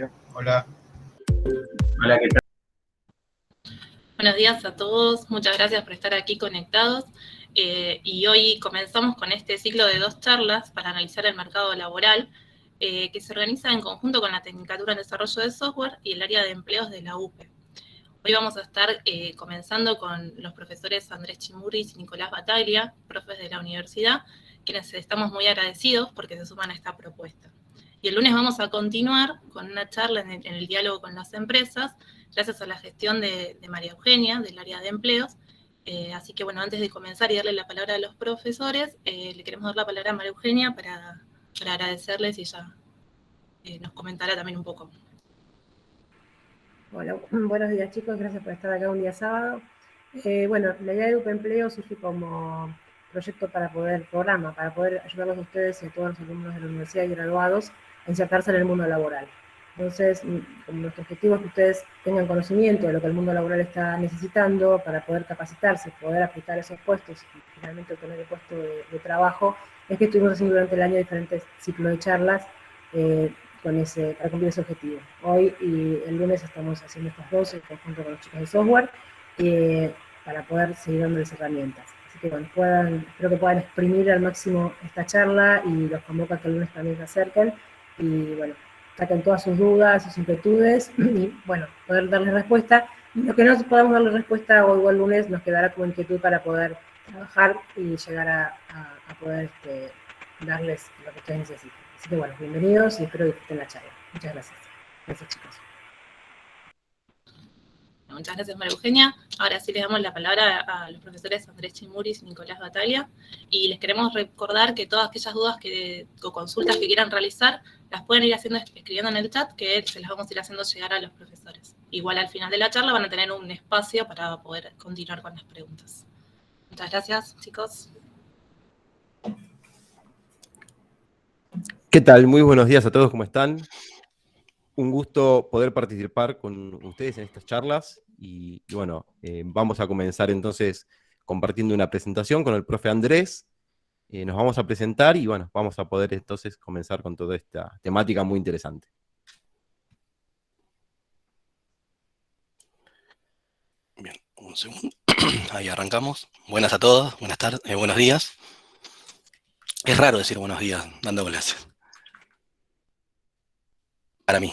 espacio. Hola. Hola, ¿qué tal? Buenos días a todos, muchas gracias por estar aquí conectados. Y hoy comenzamos con este ciclo de 2 charlas para analizar el mercado laboral, que se organiza en conjunto con la Tecnicatura en Desarrollo de Software y el área de empleos de la UPE. Hoy vamos a estar comenzando con los profesores Andrés Chimurris y Nicolás Battaglia, profes de la universidad, quienes estamos muy agradecidos porque se suman a esta propuesta. Y el lunes vamos a continuar con una charla en el diálogo con las empresas, gracias a la gestión de María Eugenia, del área de empleos. Así que bueno, antes de comenzar y darle la palabra a los profesores, le queremos dar la palabra a María Eugenia para agradecerles y ella nos comentará también un poco. Hola, buenos días chicos, gracias por estar acá un día sábado. Bueno, la idea de UPE Empleo surge como programa para poder ayudarlos a ustedes y a todos los alumnos de la universidad y graduados a insertarse en el mundo laboral. Entonces, como nuestro objetivo es que ustedes tengan conocimiento de lo que el mundo laboral está necesitando para poder capacitarse, poder aplicar esos puestos y finalmente obtener el puesto de trabajo, es que estuvimos haciendo durante el año diferentes ciclos de charlas para cumplir ese objetivo. Hoy y el lunes estamos haciendo estos dos en conjunto con los chicos de software para poder seguir dándoles herramientas. Así que bueno, espero que puedan exprimir al máximo esta charla y los convoco a que el lunes también se acerquen y bueno, saquen todas sus dudas, sus inquietudes y bueno, poder darles respuesta. Y lo que no podamos darles respuesta hoy o el lunes nos quedará como inquietud para poder trabajar y llegar a poder darles lo que ustedes necesiten. Así que bueno, bienvenidos y espero que disfruten la charla. Muchas gracias. Gracias chicos. Muchas gracias, María Eugenia. Ahora sí les damos la palabra a los profesores Andrés Chimurris y Nicolás Battaglia. Y les queremos recordar que todas aquellas dudas o consultas que quieran realizar las pueden ir escribiendo en el chat, que se las vamos a ir haciendo llegar a los profesores. Igual al final de la charla van a tener un espacio para poder continuar con las preguntas. Muchas gracias, chicos. ¿Qué tal? Muy buenos días a todos, ¿cómo están? Un gusto poder participar con ustedes en estas charlas y bueno, vamos a comenzar entonces compartiendo una presentación con el profe Andrés. Nos vamos a presentar y bueno, vamos a poder entonces comenzar con toda esta temática muy interesante. Bien, un segundo. Ahí arrancamos. Buenas a todos, buenas tardes, buenos días. Es raro decir buenos días dando clases. Para mí.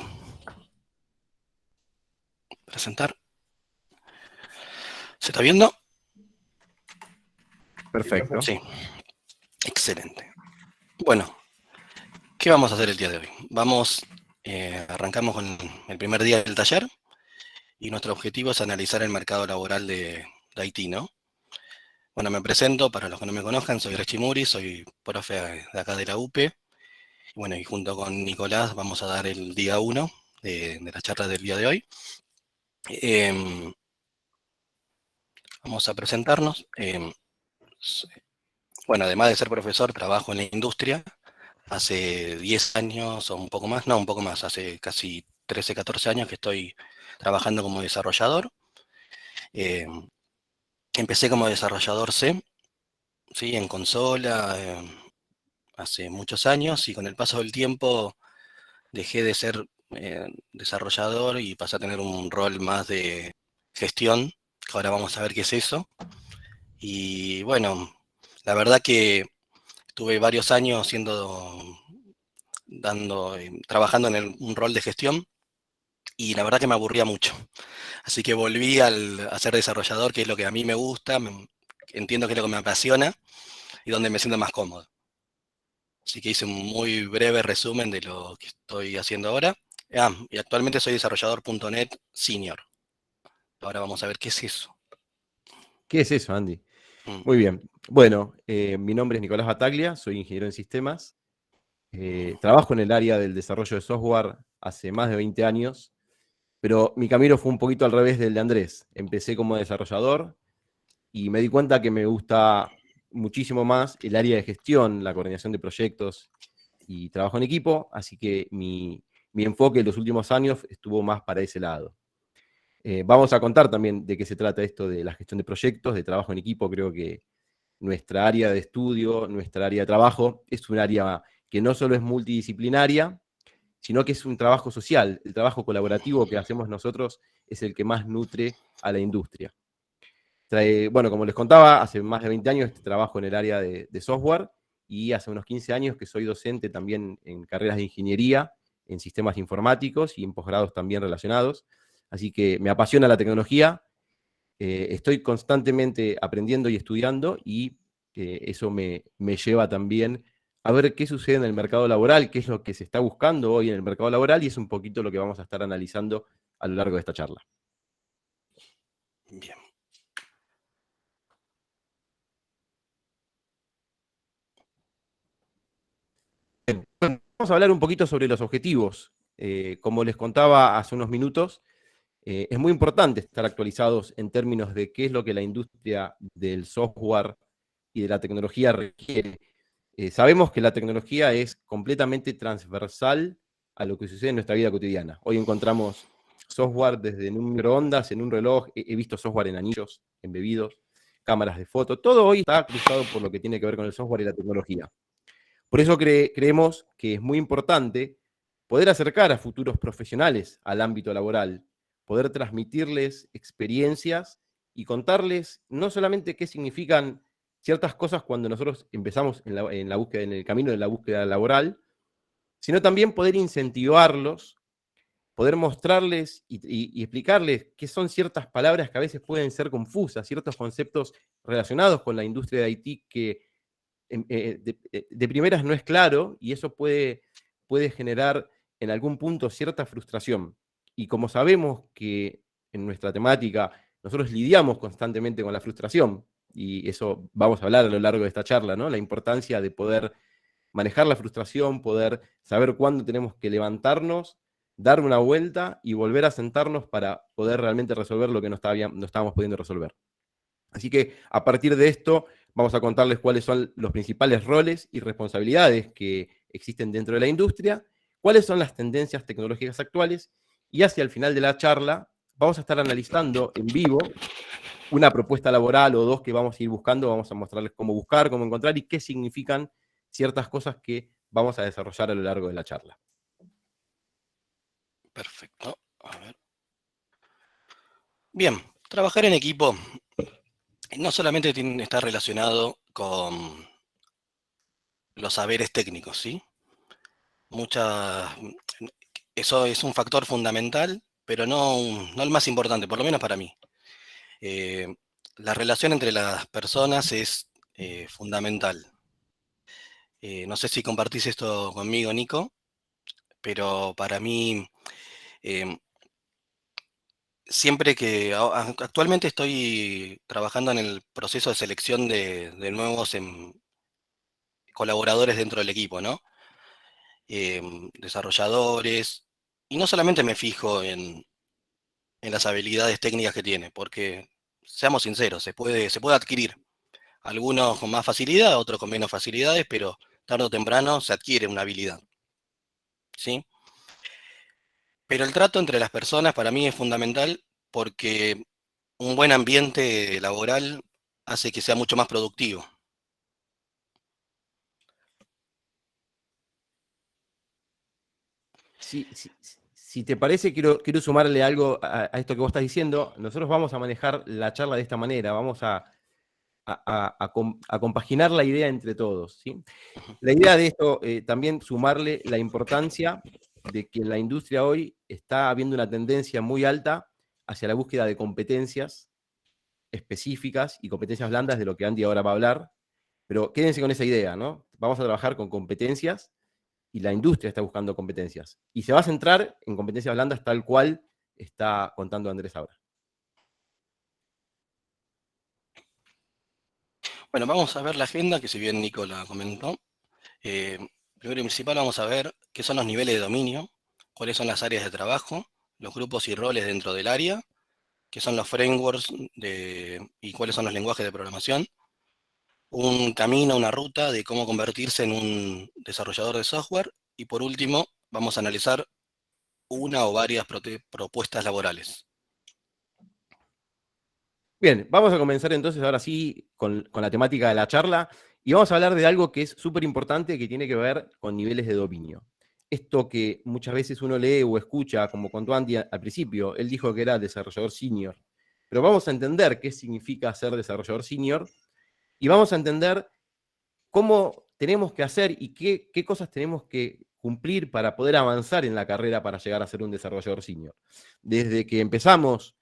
Presentar. ¿Se está viendo? Perfecto. Sí. Excelente. Bueno, ¿qué vamos a hacer el día de hoy? Arrancamos con el primer día del taller y nuestro objetivo es analizar el mercado laboral de Haití, ¿no? Bueno, me presento, para los que no me conozcan, soy Andrés Chimurris, soy profe de acá de la UPE. Bueno, y junto con Nicolás vamos a dar el día 1 de la charla del día de hoy. Vamos a presentarnos. Bueno, además de ser profesor, trabajo en la industria. Hace 10 años o un poco más, no, un poco más, hace casi 13, 14 años que estoy trabajando como desarrollador. Empecé como desarrollador C, ¿sí? En consola, hace muchos años, y con el paso del tiempo dejé de ser desarrollador y pasé a tener un rol más de gestión, que ahora vamos a ver qué es eso. Y bueno, la verdad que tuve varios años trabajando en un rol de gestión, y la verdad que me aburría mucho. Así que volví a ser desarrollador, que es lo que a mí me gusta, entiendo que es lo que me apasiona y donde me siento más cómodo. Así que hice un muy breve resumen de lo que estoy haciendo ahora. Y actualmente soy desarrollador.net senior. Ahora vamos a ver qué es eso. ¿Qué es eso, Andy? Muy bien. Bueno, mi nombre es Nicolás Battaglia, soy ingeniero en sistemas. Trabajo en el área del desarrollo de software hace más de 20 años, pero mi camino fue un poquito al revés del de Andrés. Empecé como desarrollador y me di cuenta que me gusta muchísimo más el área de gestión, la coordinación de proyectos y trabajo en equipo, así que mi enfoque en los últimos años estuvo más para ese lado. Vamos a contar también de qué se trata esto de la gestión de proyectos, de trabajo en equipo. Creo que nuestra área de estudio, nuestra área de trabajo, es un área que no solo es multidisciplinaria, sino que es un trabajo social. El trabajo colaborativo que hacemos nosotros es el que más nutre a la industria. Bueno, como les contaba, hace más de 20 años trabajo en el área de software y hace unos 15 años que soy docente también en carreras de ingeniería, en sistemas informáticos y en posgrados también relacionados. Así que me apasiona la tecnología, estoy constantemente aprendiendo y estudiando y eso me lleva también a ver qué sucede en el mercado laboral, qué es lo que se está buscando hoy en el mercado laboral y es un poquito lo que vamos a estar analizando a lo largo de esta charla. Bien. Vamos a hablar un poquito sobre los objetivos. Como les contaba hace unos minutos, es muy importante estar actualizados en términos de qué es lo que la industria del software y de la tecnología requiere. Sabemos que la tecnología es completamente transversal a lo que sucede en nuestra vida cotidiana. Hoy encontramos software desde en un microondas, en un reloj, he visto software en anillos, en bebidos, cámaras de foto, todo hoy está cruzado por lo que tiene que ver con el software y la tecnología. Por eso creemos que es muy importante poder acercar a futuros profesionales al ámbito laboral, poder transmitirles experiencias y contarles no solamente qué significan ciertas cosas cuando nosotros empezamos en la búsqueda, en el camino de la búsqueda laboral, sino también poder incentivarlos, poder mostrarles y explicarles qué son ciertas palabras que a veces pueden ser confusas, ciertos conceptos relacionados con la industria de IT que de primeras no es claro y eso puede generar en algún punto cierta frustración. Y como sabemos que en nuestra temática nosotros lidiamos constantemente con la frustración, y eso vamos a hablar a lo largo de esta charla, ¿no? La importancia de poder manejar la frustración, poder saber cuándo tenemos que levantarnos, dar una vuelta y volver a sentarnos para poder realmente resolver lo que no estábamos pudiendo resolver. Así que a partir de esto vamos a contarles cuáles son los principales roles y responsabilidades que existen dentro de la industria, cuáles son las tendencias tecnológicas actuales y hacia el final de la charla vamos a estar analizando en vivo una propuesta laboral o dos que vamos a ir buscando, vamos a mostrarles cómo buscar, cómo encontrar y qué significan ciertas cosas que vamos a desarrollar a lo largo de la charla. Perfecto. A ver. Bien, trabajar en equipo no solamente está relacionado con los saberes técnicos, ¿sí? Eso es un factor fundamental, pero no el más importante, por lo menos para mí. La relación entre las personas es fundamental. No sé si compartís esto conmigo, Nico, pero para mí, actualmente estoy trabajando en el proceso de selección de nuevos colaboradores dentro del equipo, ¿no? Desarrolladores, y no solamente me fijo en las habilidades técnicas que tiene, porque, seamos sinceros, se puede adquirir. Algunos con más facilidad, otros con menos facilidades, pero tarde o temprano se adquiere una habilidad, ¿sí? Pero el trato entre las personas para mí es fundamental porque un buen ambiente laboral hace que sea mucho más productivo. Si te parece, quiero sumarle algo a esto que vos estás diciendo. Nosotros vamos a manejar la charla de esta manera, vamos a compaginar la idea entre todos, ¿sí? La idea de esto, también sumarle la importancia de que en la industria hoy está habiendo una tendencia muy alta hacia la búsqueda de competencias específicas y competencias blandas, de lo que Andy ahora va a hablar, pero quédense con esa idea, ¿no? Vamos a trabajar con competencias y la industria está buscando competencias. Y se va a centrar en competencias blandas tal cual está contando Andrés ahora. Bueno, vamos a ver la agenda, que si bien Nico la comentó. Primero y principal vamos a ver qué son los niveles de dominio, cuáles son las áreas de trabajo, los grupos y roles dentro del área, qué son los frameworks y cuáles son los lenguajes de programación, un camino, una ruta de cómo convertirse en un desarrollador de software, y por último vamos a analizar una o varias propuestas laborales. Bien, vamos a comenzar entonces ahora sí con la temática de la charla y vamos a hablar de algo que es súper importante que tiene que ver con niveles de dominio. esto que muchas veces uno lee o escucha, como contó Andy al principio, él dijo que era desarrollador senior, pero vamos a entender qué significa ser desarrollador senior y vamos a entender cómo tenemos que hacer y qué cosas tenemos que cumplir para poder avanzar en la carrera para llegar a ser un desarrollador senior. Desde que empezamos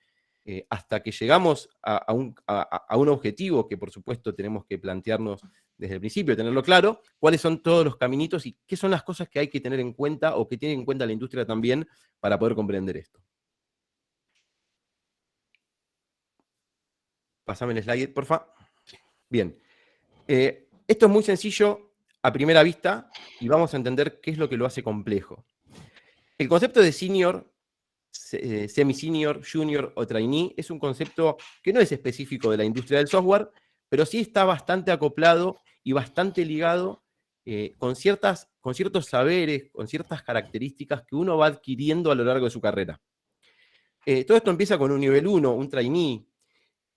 hasta que llegamos a un objetivo que por supuesto tenemos que plantearnos desde el principio, tenerlo claro, cuáles son todos los caminitos y qué son las cosas que hay que tener en cuenta o que tiene en cuenta la industria también para poder comprender esto. Pásame el slide, porfa. Bien. Esto es muy sencillo a primera vista y vamos a entender qué es lo que lo hace complejo. El concepto de senior, semi-senior, junior o trainee es un concepto que no es específico de la industria del software, pero sí está bastante acoplado y bastante ligado con ciertos saberes, con ciertas características que uno va adquiriendo a lo largo de su carrera. Todo esto empieza con un nivel 1, un trainee,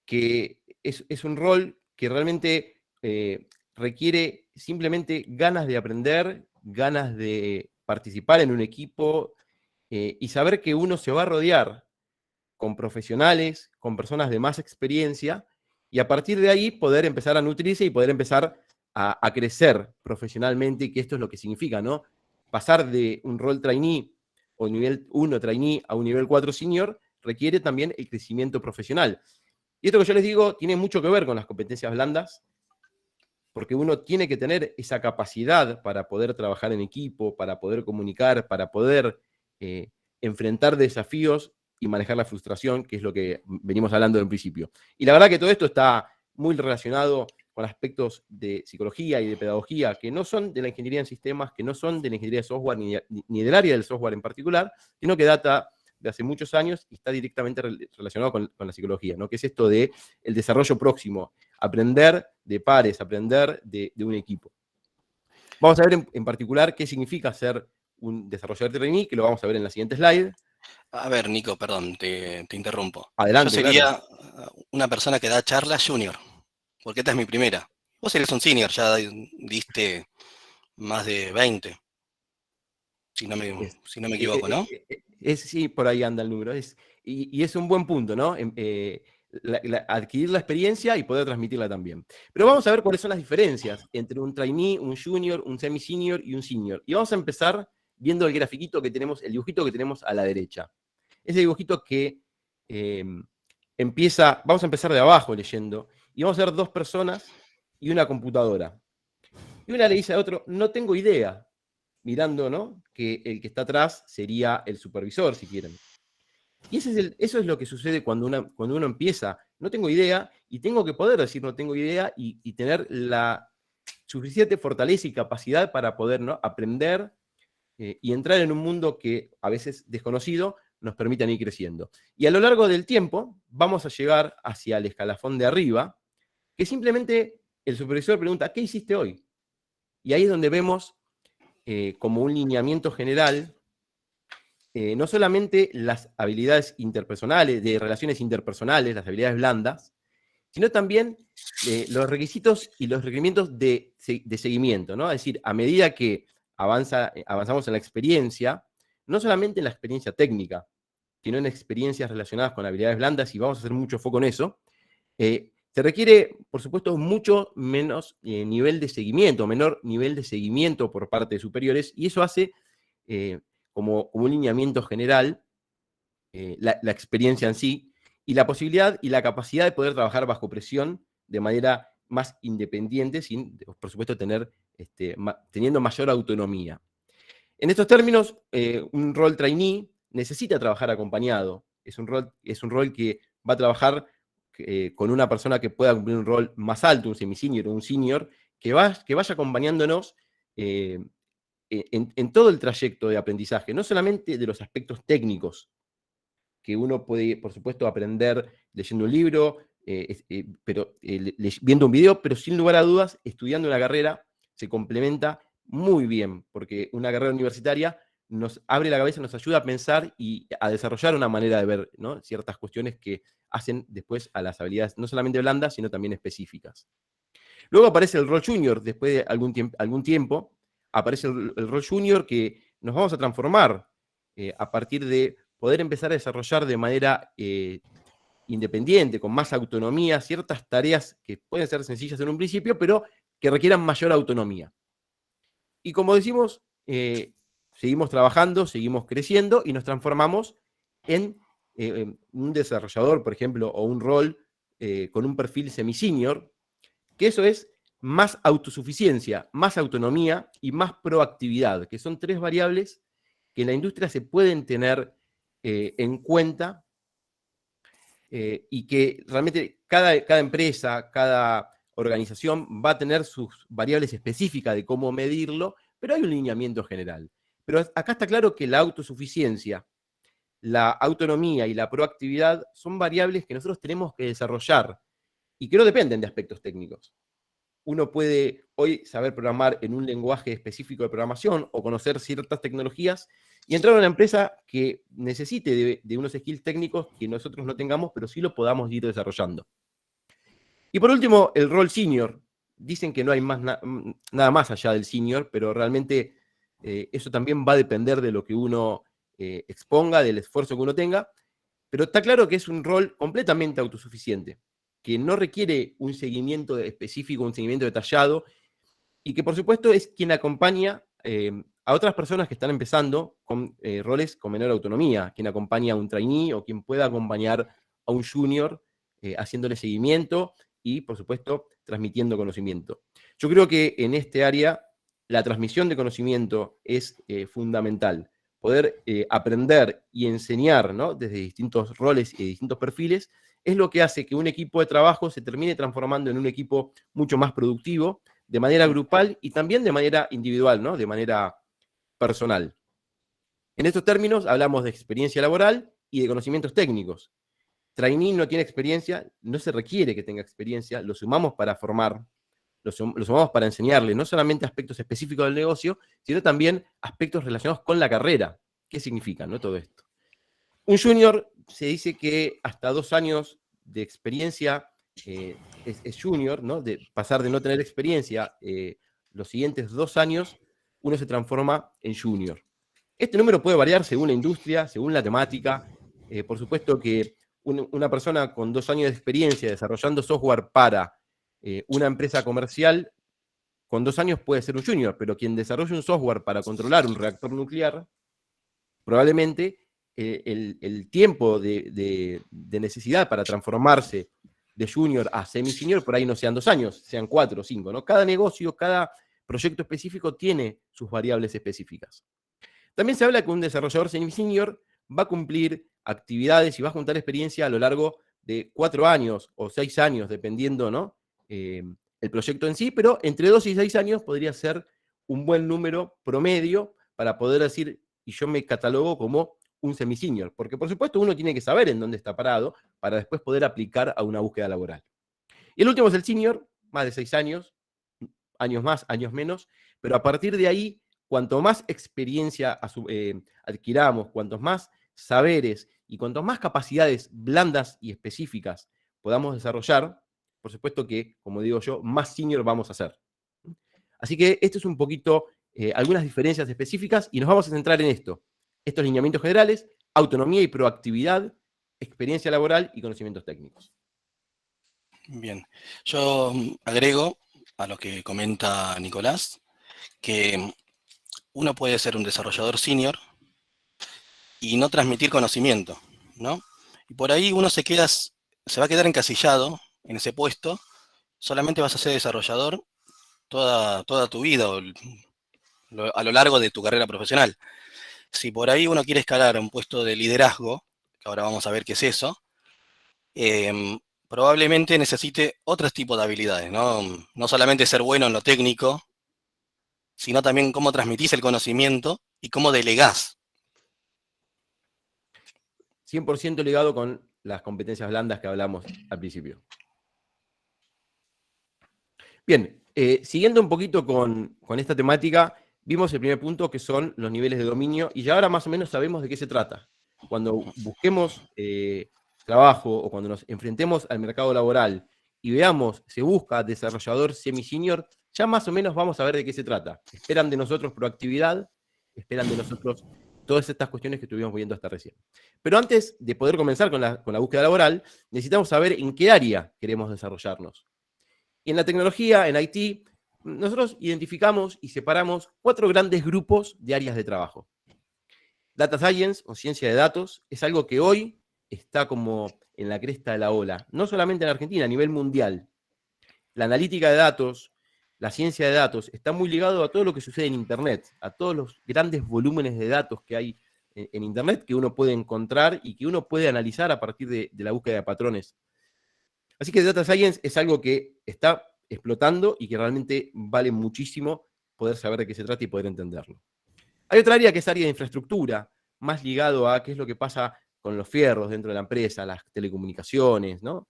que es un rol que realmente requiere simplemente ganas de aprender, ganas de participar en un equipo y saber que uno se va a rodear con profesionales, con personas de más experiencia y a partir de ahí poder empezar a nutrirse y poder empezar a crecer profesionalmente, y que esto es lo que significa, ¿no? Pasar de un rol trainee o nivel 1 trainee a un nivel 4 senior requiere también el crecimiento profesional. Y esto que yo les digo tiene mucho que ver con las competencias blandas, porque uno tiene que tener esa capacidad para poder trabajar en equipo, para poder comunicar, para poder enfrentar desafíos y manejar la frustración, que es lo que venimos hablando en un principio. Y la verdad que todo esto está muy relacionado con aspectos de psicología y de pedagogía que no son de la ingeniería en sistemas, que no son de la ingeniería de software ni del área del software en particular, sino que data de hace muchos años y está directamente relacionado con la psicología, ¿no? Que es esto de el desarrollo próximo, aprender de pares, aprender de un equipo. Vamos a ver en particular qué significa ser un desarrollador trainee, que lo vamos a ver en la siguiente slide. A ver, Nico, perdón, te interrumpo. Adelante. Yo sería una persona que da charlas junior, porque esta es mi primera. Vos eres un senior, ya diste más de 20, si no me equivoco, ¿no? Sí, por ahí anda el número. Y es un buen punto, ¿no? Adquirir la experiencia y poder transmitirla también. Pero vamos a ver cuáles son las diferencias entre un trainee, un junior, un semi-senior y un senior. Y vamos a empezar viendo el grafiquito que tenemos, el dibujito que tenemos a la derecha. Ese dibujito que vamos a empezar de abajo leyendo, y vamos a ver dos personas y una computadora. Y una le dice a otro, no tengo idea, mirando, ¿no?, que el que está atrás sería el supervisor, si quieren. Y eso es lo que sucede cuando uno empieza. No tengo idea, y tengo que poder decir no tengo idea y tener la suficiente fortaleza y capacidad para poder, ¿no?, aprender y entrar en un mundo que a veces desconocido nos permitan ir creciendo. Y a lo largo del tiempo vamos a llegar hacia el escalafón de arriba, que simplemente el supervisor pregunta, ¿qué hiciste hoy? Y ahí es donde vemos como un lineamiento general, no solamente las habilidades interpersonales, de relaciones interpersonales, las habilidades blandas, sino también los requisitos y los requerimientos de seguimiento, ¿no? Es decir, a medida que avanzamos en la experiencia, no solamente en la experiencia técnica, sino en experiencias relacionadas con habilidades blandas, y vamos a hacer mucho foco en eso, se requiere, por supuesto, mucho menos nivel de seguimiento, menor nivel de seguimiento por parte de superiores, y eso hace como un lineamiento general la experiencia en sí, y la posibilidad y la capacidad de poder trabajar bajo presión de manera más independiente, sin, por supuesto, teniendo mayor autonomía. En estos términos, un rol trainee necesita trabajar acompañado. Es un rol que va a trabajar con una persona que pueda cumplir un rol más alto, un semi-senior o un senior, que vaya acompañándonos en todo el trayecto de aprendizaje, no solamente de los aspectos técnicos, que uno puede, por supuesto, aprender leyendo un libro, viendo un video, pero sin lugar a dudas, estudiando una carrera se complementa muy bien, porque una carrera universitaria nos abre la cabeza, nos ayuda a pensar y a desarrollar una manera de ver, ¿no?, ciertas cuestiones que hacen después a las habilidades no solamente blandas, sino también específicas. Luego aparece el rol junior, después de algún tiempo, aparece el rol junior, que nos vamos a transformar a partir de poder empezar a desarrollar de manera independiente, con más autonomía, ciertas tareas que pueden ser sencillas en un principio, pero que requieran mayor autonomía. Y como decimos, seguimos trabajando, seguimos creciendo y nos transformamos en un desarrollador, por ejemplo, o un rol con un perfil semi-senior, que eso es más autosuficiencia, más autonomía y más proactividad, que son 3 variables que en la industria se pueden tener en cuenta y que realmente cada empresa, cada organización va a tener sus variables específicas de cómo medirlo, pero hay un lineamiento general. Pero acá está claro que la autosuficiencia, la autonomía y la proactividad son variables que nosotros tenemos que desarrollar y que no dependen de aspectos técnicos. Uno puede hoy saber programar en un lenguaje específico de programación o conocer ciertas tecnologías y entrar a una empresa que necesite de unos skills técnicos que nosotros no tengamos, pero sí lo podamos ir desarrollando. Y por último, el rol senior. Dicen que no hay nada más allá del senior, pero realmente eso también va a depender de lo que uno exponga, del esfuerzo que uno tenga, pero está claro que es un rol completamente autosuficiente, que no requiere un seguimiento específico, un seguimiento detallado, y que por supuesto es quien acompaña a otras personas que están empezando con roles con menor autonomía, quien acompaña a un trainee o quien pueda acompañar a un junior haciéndole seguimiento y, por supuesto, transmitiendo conocimiento. Yo creo que en este área la transmisión de conocimiento es fundamental. Poder aprender y enseñar, ¿no?, desde distintos roles y distintos perfiles, es lo que hace que un equipo de trabajo se termine transformando en un equipo mucho más productivo, de manera grupal y también de manera individual, ¿no?, de manera personal. En estos términos hablamos de experiencia laboral y de conocimientos técnicos. Trainee no tiene experiencia, no se requiere que tenga experiencia, lo sumamos para formar, lo sumamos para enseñarle no solamente aspectos específicos del negocio, sino también aspectos relacionados con la carrera. ¿Qué significa, no, todo esto? Un junior se dice que hasta 2 años de experiencia es junior, ¿no? De pasar de no tener experiencia los siguientes 2 años, uno se transforma en junior. Este número puede variar según la industria, según la temática. Por supuesto que una persona con 2 años de experiencia desarrollando software para una empresa comercial, con 2 años puede ser un junior, pero quien desarrolla un software para controlar un reactor nuclear, probablemente el tiempo de necesidad para transformarse de junior a semi-senior por ahí no sean 2 años, sean 4 o 5, ¿no? Cada negocio, cada proyecto específico tiene sus variables específicas. También se habla que un desarrollador semi-senior va a cumplir actividades y va a juntar experiencia a lo largo de 4 años o 6 años, dependiendo, ¿no?, el proyecto en sí, pero entre 2 y 6 años podría ser un buen número promedio para poder decir, y yo me catalogo como un semi-senior, porque por supuesto uno tiene que saber en dónde está parado para después poder aplicar a una búsqueda laboral. Y el último es el senior, más de 6 años, años más, años menos, pero a partir de ahí, cuanto más experiencia adquiramos, cuantos más saberes y cuantas más capacidades blandas y específicas podamos desarrollar, por supuesto que, como digo yo, más senior vamos a ser. Así que esto es un poquito algunas diferencias específicas y nos vamos a centrar en esto. Estos lineamientos generales, autonomía y proactividad, experiencia laboral y conocimientos técnicos. Bien, yo agrego a lo que comenta Nicolás, que uno puede ser un desarrollador senior y no transmitir conocimiento, ¿no? Y por ahí uno se va a quedar encasillado en ese puesto, solamente vas a ser desarrollador toda tu vida a lo largo de tu carrera profesional. Si por ahí uno quiere escalar a un puesto de liderazgo, que ahora vamos a ver qué es eso, probablemente necesite otros tipos de habilidades, ¿no? No solamente ser bueno en lo técnico, sino también cómo transmitís el conocimiento y cómo delegás. 100% ligado con las competencias blandas que hablamos al principio. Bien, siguiendo un poquito con esta temática, vimos el primer punto que son los niveles de dominio y ya ahora más o menos sabemos de qué se trata. Cuando busquemos trabajo o cuando nos enfrentemos al mercado laboral y veamos, se busca desarrollador semi-senior, ya más o menos vamos a ver de qué se trata. Esperan de nosotros proactividad, esperan de nosotros todas estas cuestiones que estuvimos viendo hasta recién. Pero antes de poder comenzar con la búsqueda laboral, necesitamos saber en qué área queremos desarrollarnos. Y en la tecnología, en IT, nosotros identificamos y separamos 4 grandes grupos de áreas de trabajo. Data Science, o ciencia de datos, es algo que hoy está como en la cresta de la ola, no solamente en Argentina, a nivel mundial. La analítica de datos, la ciencia de datos, está muy ligado a todo lo que sucede en Internet, a todos los grandes volúmenes de datos que hay en Internet que uno puede encontrar y que uno puede analizar a partir de la búsqueda de patrones. Así que Data Science es algo que está explotando y que realmente vale muchísimo poder saber de qué se trata y poder entenderlo. Hay otra área que es área de infraestructura, más ligado a qué es lo que pasa con los fierros dentro de la empresa, las telecomunicaciones, ¿no?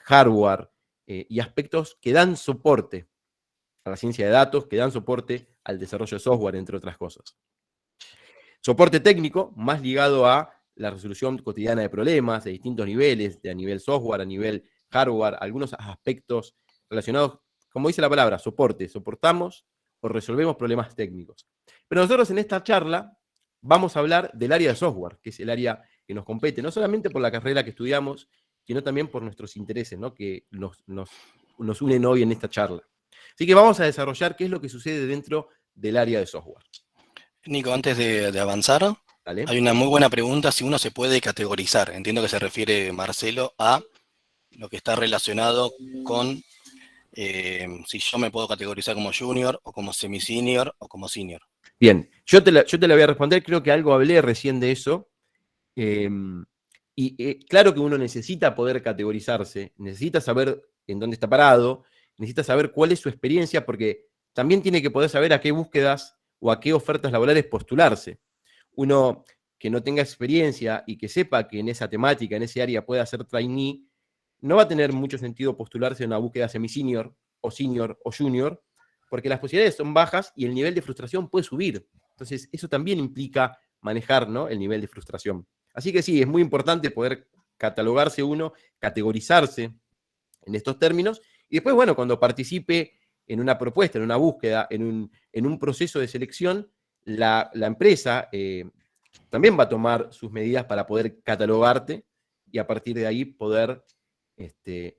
Hardware y aspectos que dan soporte a la ciencia de datos, que dan soporte al desarrollo de software, entre otras cosas. Soporte técnico, más ligado a la resolución cotidiana de problemas de distintos niveles, a nivel software, a nivel hardware, algunos aspectos relacionados, como dice la palabra, soporte, soportamos o resolvemos problemas técnicos. Pero nosotros en esta charla vamos a hablar del área de software, que es el área que nos compete, no solamente por la carrera que estudiamos, sino también por nuestros intereses, ¿no? Que nos unen hoy en esta charla. Así que vamos a desarrollar qué es lo que sucede dentro del área de software. Nico, antes de avanzar, ¿Vale? hay una muy buena pregunta, si uno se puede categorizar. Entiendo que se refiere, Marcelo, a lo que está relacionado con si yo me puedo categorizar como junior, o como semi-senior, o como senior. Bien, yo te la voy a responder, creo que algo hablé recién de eso. Claro que uno necesita poder categorizarse, necesita saber en dónde está parado, necesita saber cuál es su experiencia, porque también tiene que poder saber a qué búsquedas o a qué ofertas laborales postularse. Uno que no tenga experiencia y que sepa que en esa temática, en ese área puede hacer trainee, no va a tener mucho sentido postularse en una búsqueda semi-senior o junior, porque las posibilidades son bajas y el nivel de frustración puede subir. Entonces, eso también implica manejar, ¿no?, el nivel de frustración. Así que sí, es muy importante poder catalogarse uno, categorizarse en estos términos, y después, bueno, cuando participe en una propuesta, en una búsqueda, en un proceso de selección, la empresa también va a tomar sus medidas para poder catalogarte y a partir de ahí poder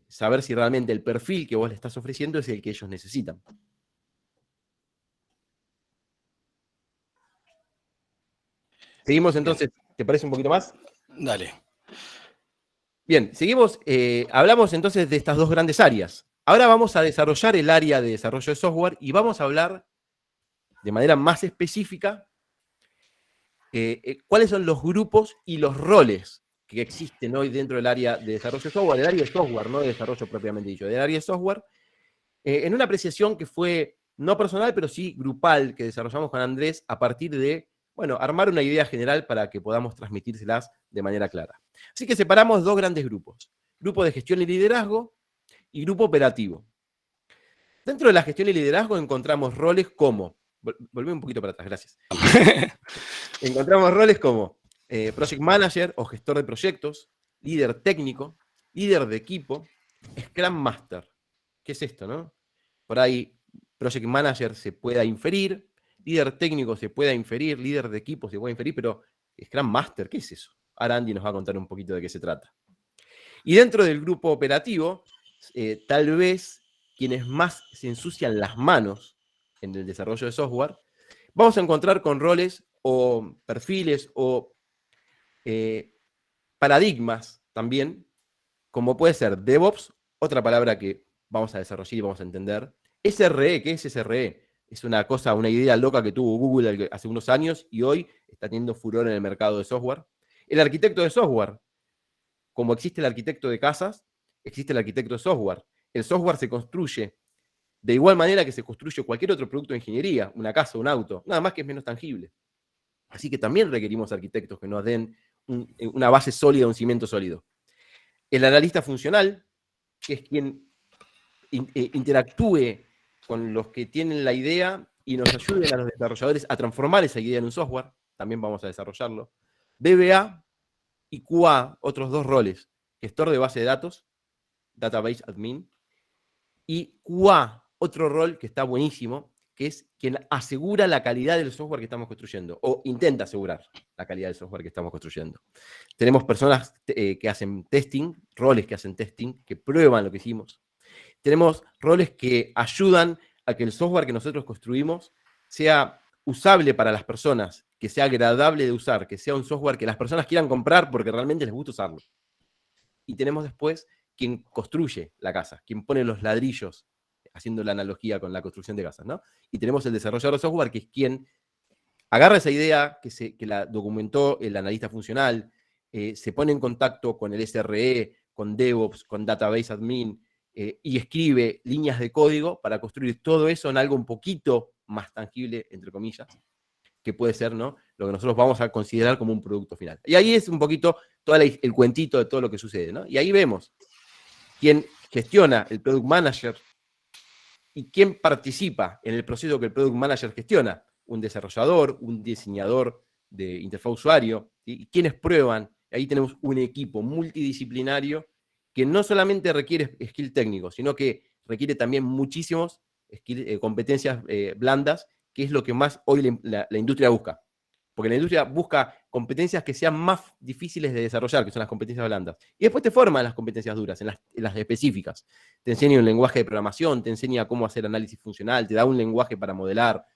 saber si realmente el perfil que vos le estás ofreciendo es el que ellos necesitan. Seguimos entonces, ¿te parece un poquito más? Dale. Bien, seguimos, hablamos entonces de estas 2 grandes áreas. Ahora vamos a desarrollar el área de desarrollo de software y vamos a hablar de manera más específica cuáles son los grupos y los roles que existen hoy dentro del área de desarrollo de software, del área de software, no de desarrollo propiamente dicho, del área de software, en una apreciación que fue no personal, pero sí grupal, que desarrollamos con Andrés a partir de, bueno, armar una idea general para que podamos transmitírselas de manera clara. Así que separamos 2 grandes grupos, grupo de gestión y liderazgo y grupo operativo. Dentro de la gestión y liderazgo encontramos roles como, volvé un poquito para atrás, gracias. Encontramos roles como Project Manager o gestor de proyectos, líder técnico, líder de equipo, Scrum Master. ¿Qué es esto, no? Por ahí Project Manager se pueda inferir, líder técnico se pueda inferir, líder de equipo se puede inferir, pero Scrum Master, ¿qué es eso? Ahora Andy nos va a contar un poquito de qué se trata. Y dentro del grupo operativo, tal vez quienes más se ensucian las manos en el desarrollo de software, vamos a encontrar con roles o perfiles o paradigmas también, como puede ser DevOps, otra palabra que vamos a desarrollar y vamos a entender. SRE, ¿qué es SRE? Es una cosa, una idea loca que tuvo Google hace unos años y hoy está teniendo furor en el mercado de software. El arquitecto de software, como existe el arquitecto de casas, existe el arquitecto de software. El software se construye de igual manera que se construye cualquier otro producto de ingeniería, una casa, un auto, nada más que es menos tangible. Así que también requerimos arquitectos que nos den una base sólida, un cimiento sólido. El analista funcional, que es quien interactúe con los que tienen la idea y nos ayuden a los desarrolladores a transformar esa idea en un software, también vamos a desarrollarlo. DBA y QA, otros 2 roles, gestor de base de datos, database admin, y QA, otro rol que está buenísimo, que es quien asegura la calidad del software que estamos construyendo, o intenta asegurar la calidad del software que estamos construyendo. Tenemos personas que hacen testing, roles que hacen testing, que prueban lo que hicimos. Tenemos roles que ayudan a que el software que nosotros construimos sea usable para las personas, que sea agradable de usar, que sea un software que las personas quieran comprar porque realmente les gusta usarlo. Y tenemos después quien construye la casa, quien pone los ladrillos, haciendo la analogía con la construcción de casas, ¿no? Y tenemos el desarrollador de software, que es quien agarra esa idea que la documentó el analista funcional, se pone en contacto con el SRE, con DevOps, con Database Admin, y escribe líneas de código para construir todo eso en algo un poquito más tangible, entre comillas, que puede ser, ¿no?, lo que nosotros vamos a considerar como un producto final. Y ahí es un poquito todo el cuentito de todo lo que sucede, ¿no? Y ahí vemos quién gestiona el Product Manager y quién participa en el proceso que el Product Manager gestiona. Un desarrollador, un diseñador de interfaz usuario, ¿sí? Y quienes prueban. Ahí tenemos un equipo multidisciplinario que no solamente requiere skill técnico, sino que requiere también muchísimos competencias blandas, que es lo que más hoy la industria busca. Porque la industria busca competencias que sean más difíciles de desarrollar, que son las competencias blandas. Y después te forman las competencias duras, en las específicas. Te enseña un lenguaje de programación, te enseña cómo hacer análisis funcional, te da un lenguaje para modelar.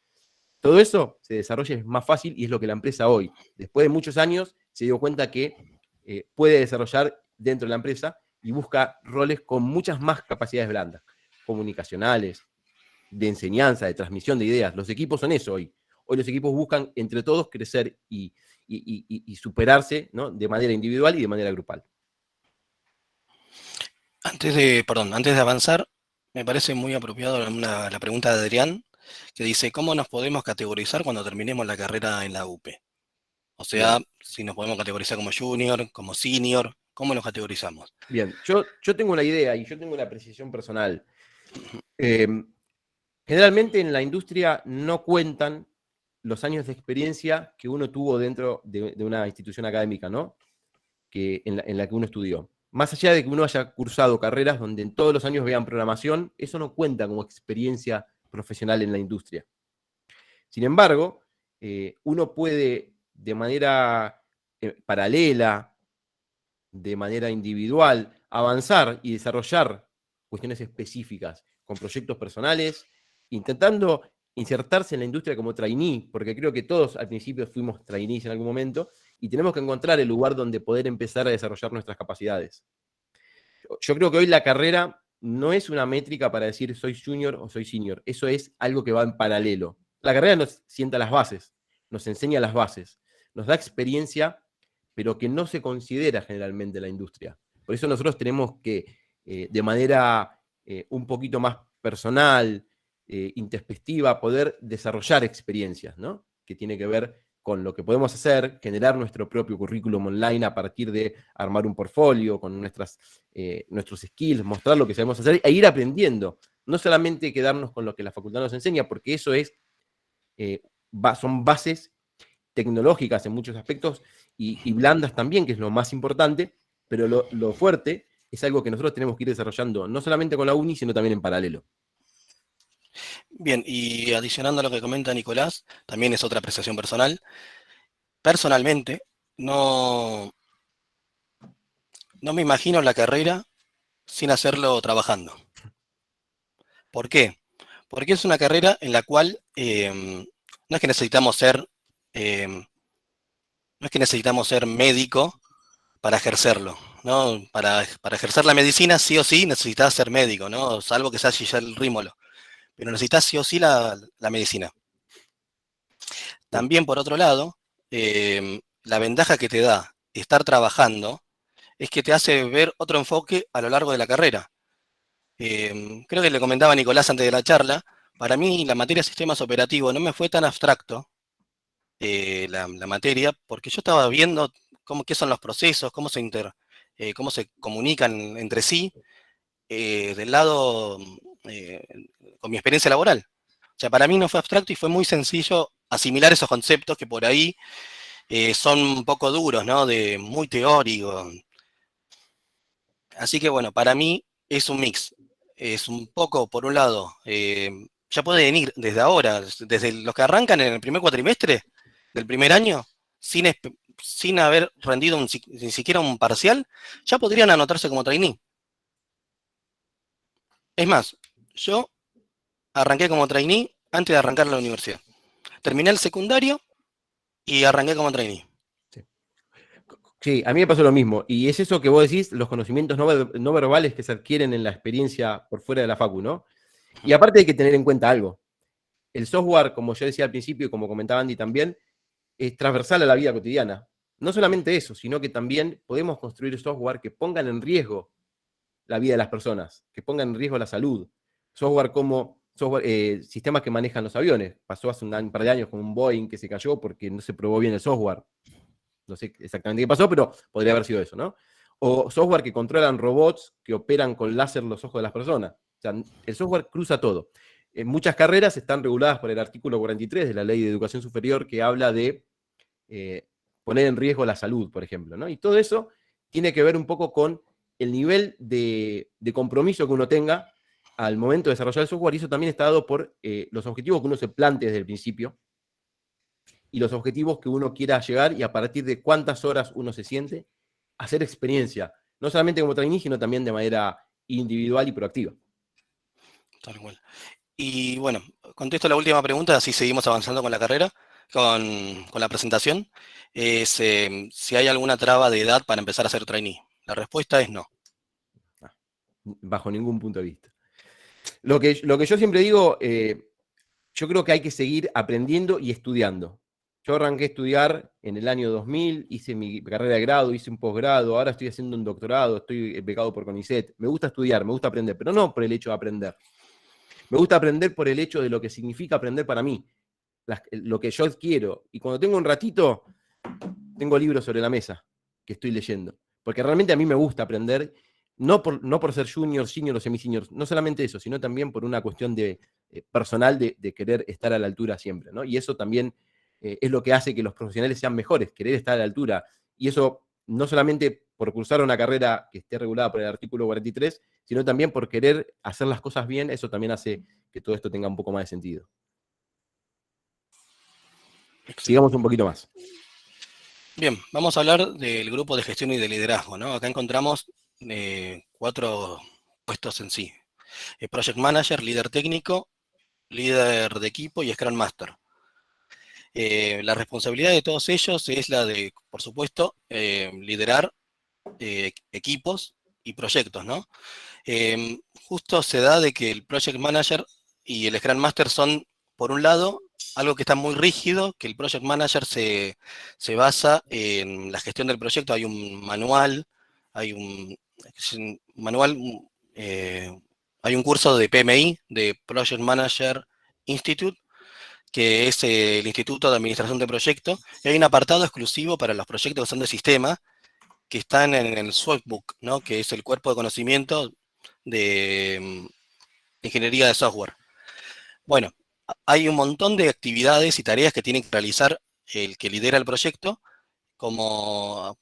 Todo eso se desarrolla, es más fácil, y es lo que la empresa hoy, después de muchos años, se dio cuenta que puede desarrollar dentro de la empresa y busca roles con muchas más capacidades blandas, comunicacionales, de enseñanza, de transmisión de ideas. Los equipos son eso hoy. Hoy los equipos buscan entre todos crecer y superarse, ¿no?, de manera individual y de manera grupal. Antes de avanzar, me parece muy apropiado la pregunta de Adrián, que dice, ¿cómo nos podemos categorizar cuando terminemos la carrera en la UP? O sea, bien, si nos podemos categorizar como junior, como senior, ¿cómo nos categorizamos? Bien, yo tengo una idea y yo tengo una apreciación personal. Generalmente en la industria no cuentan los años de experiencia que uno tuvo dentro de una institución académica, ¿no?, en la que uno estudió. Más allá de que uno haya cursado carreras donde en todos los años vean programación, eso no cuenta como experiencia profesional en la industria. Sin embargo, uno puede de manera paralela, de manera individual, avanzar y desarrollar cuestiones específicas con proyectos personales, intentando insertarse en la industria como trainee, porque creo que todos al principio fuimos trainees en algún momento, y tenemos que encontrar el lugar donde poder empezar a desarrollar nuestras capacidades. Yo creo que hoy la carrera no es una métrica para decir soy junior o soy senior, eso es algo que va en paralelo. La carrera nos sienta las bases, nos enseña las bases, nos da experiencia, pero que no se considera generalmente en la industria. Por eso nosotros tenemos que, de manera un poquito más personal, introspectiva, poder desarrollar experiencias, ¿no?, que tiene que ver con lo que podemos hacer, generar nuestro propio currículum online a partir de armar un portfolio con nuestros skills, mostrar lo que sabemos hacer e ir aprendiendo. No solamente quedarnos con lo que la facultad nos enseña, porque eso son bases tecnológicas en muchos aspectos y blandas también, que es lo más importante, pero lo fuerte es algo que nosotros tenemos que ir desarrollando, no solamente con la uni, sino también en paralelo. Bien, y adicionando a lo que comenta Nicolás, también es otra apreciación personal. Personalmente, no me imagino la carrera sin hacerlo trabajando. ¿Por qué? Porque es una carrera en la cual no es que necesitamos ser médico para ejercerlo, ¿no? Para ejercer la medicina, sí o sí, necesitas ser médico, ¿no? Salvo que sea Giselle Rímolo. Pero necesitas sí o sí la medicina. También, por otro lado, la ventaja que te da estar trabajando es que te hace ver otro enfoque a lo largo de la carrera. Creo que le comentaba a Nicolás antes de la charla, para mí la materia de sistemas operativos no me fue tan abstracto la materia, porque yo estaba viendo qué son los procesos, cómo se comunican entre sí, del lado con mi experiencia laboral. O sea, para mí no fue abstracto y fue muy sencillo asimilar esos conceptos que por ahí son un poco duros, ¿no? Muy teóricos. Así que bueno, para mí es un mix. Es un poco, por un lado, ya pueden ir desde ahora, desde los que arrancan en el primer cuatrimestre del primer año, sin haber rendido ni siquiera un parcial, ya podrían anotarse como trainee. Es más, yo arranqué como trainee antes de arrancar la universidad. Terminé el secundario y arranqué como trainee. Sí, a mí me pasó lo mismo. Y es eso que vos decís, los conocimientos no verbales que se adquieren en la experiencia por fuera de la facu, ¿no? Y aparte hay que tener en cuenta algo. El software, como yo decía al principio y como comentaba Andy también, es transversal a la vida cotidiana. No solamente eso, sino que también podemos construir software que pongan en riesgo la vida de las personas, que pongan en riesgo la salud. Software como sistemas que manejan los aviones. Pasó hace un par de años con un Boeing que se cayó porque no se probó bien el software. No sé exactamente qué pasó, pero podría haber sido eso, ¿no? O software que controlan robots que operan con láser los ojos de las personas. O sea, el software cruza todo. En muchas carreras están reguladas por el artículo 43 de la Ley de Educación Superior que habla de poner en riesgo la salud, por ejemplo, ¿no? Y todo eso tiene que ver un poco con el nivel de compromiso que uno tenga al momento de desarrollar el software, y eso también está dado por los objetivos que uno se plantea desde el principio, y los objetivos que uno quiera llegar y a partir de cuántas horas uno se siente, hacer experiencia, no solamente como trainee, sino también de manera individual y proactiva. Tal cual. Y bueno, contesto la última pregunta, así seguimos avanzando con la carrera, con la presentación. Es si hay alguna traba de edad para empezar a ser trainee. La respuesta es no. Bajo ningún punto de vista. Lo que yo siempre digo, yo creo que hay que seguir aprendiendo y estudiando. Yo arranqué a estudiar en el año 2000, hice mi carrera de grado, hice un posgrado, ahora estoy haciendo un doctorado, estoy becado por CONICET. Me gusta estudiar, me gusta aprender, pero no por el hecho de aprender. Me gusta aprender por el hecho de lo que significa aprender para mí, lo que yo quiero. Y cuando tengo un ratito, tengo libros sobre la mesa que estoy leyendo. Porque realmente a mí me gusta aprender, no por ser junior, senior o semi-senior, no solamente eso, sino también por una cuestión personal de querer estar a la altura siempre, ¿no? Y eso también es lo que hace que los profesionales sean mejores, querer estar a la altura. Y eso no solamente por cursar una carrera que esté regulada por el artículo 43, sino también por querer hacer las cosas bien, eso también hace que todo esto tenga un poco más de sentido. Sigamos un poquito más. Bien, vamos a hablar del grupo de gestión y de liderazgo, ¿no? Acá encontramos 4 puestos en sí. Project Manager, líder técnico, líder de equipo y Scrum Master. La responsabilidad de todos ellos es la de, por supuesto, liderar equipos y proyectos, ¿no? Justo se da de que el Project Manager y el Scrum Master son, por un lado, algo que está muy rígido, que el Project Manager se basa en la gestión del proyecto. Hay un manual, hay un curso de PMI, de Project Manager Institute, que es el Instituto de Administración de Proyectos, y hay un apartado exclusivo para los proyectos que son de sistema, que están en el Softbook, ¿no? Que es el cuerpo de conocimiento de ingeniería de software. Bueno, hay un montón de actividades y tareas que tiene que realizar el que lidera el proyecto, como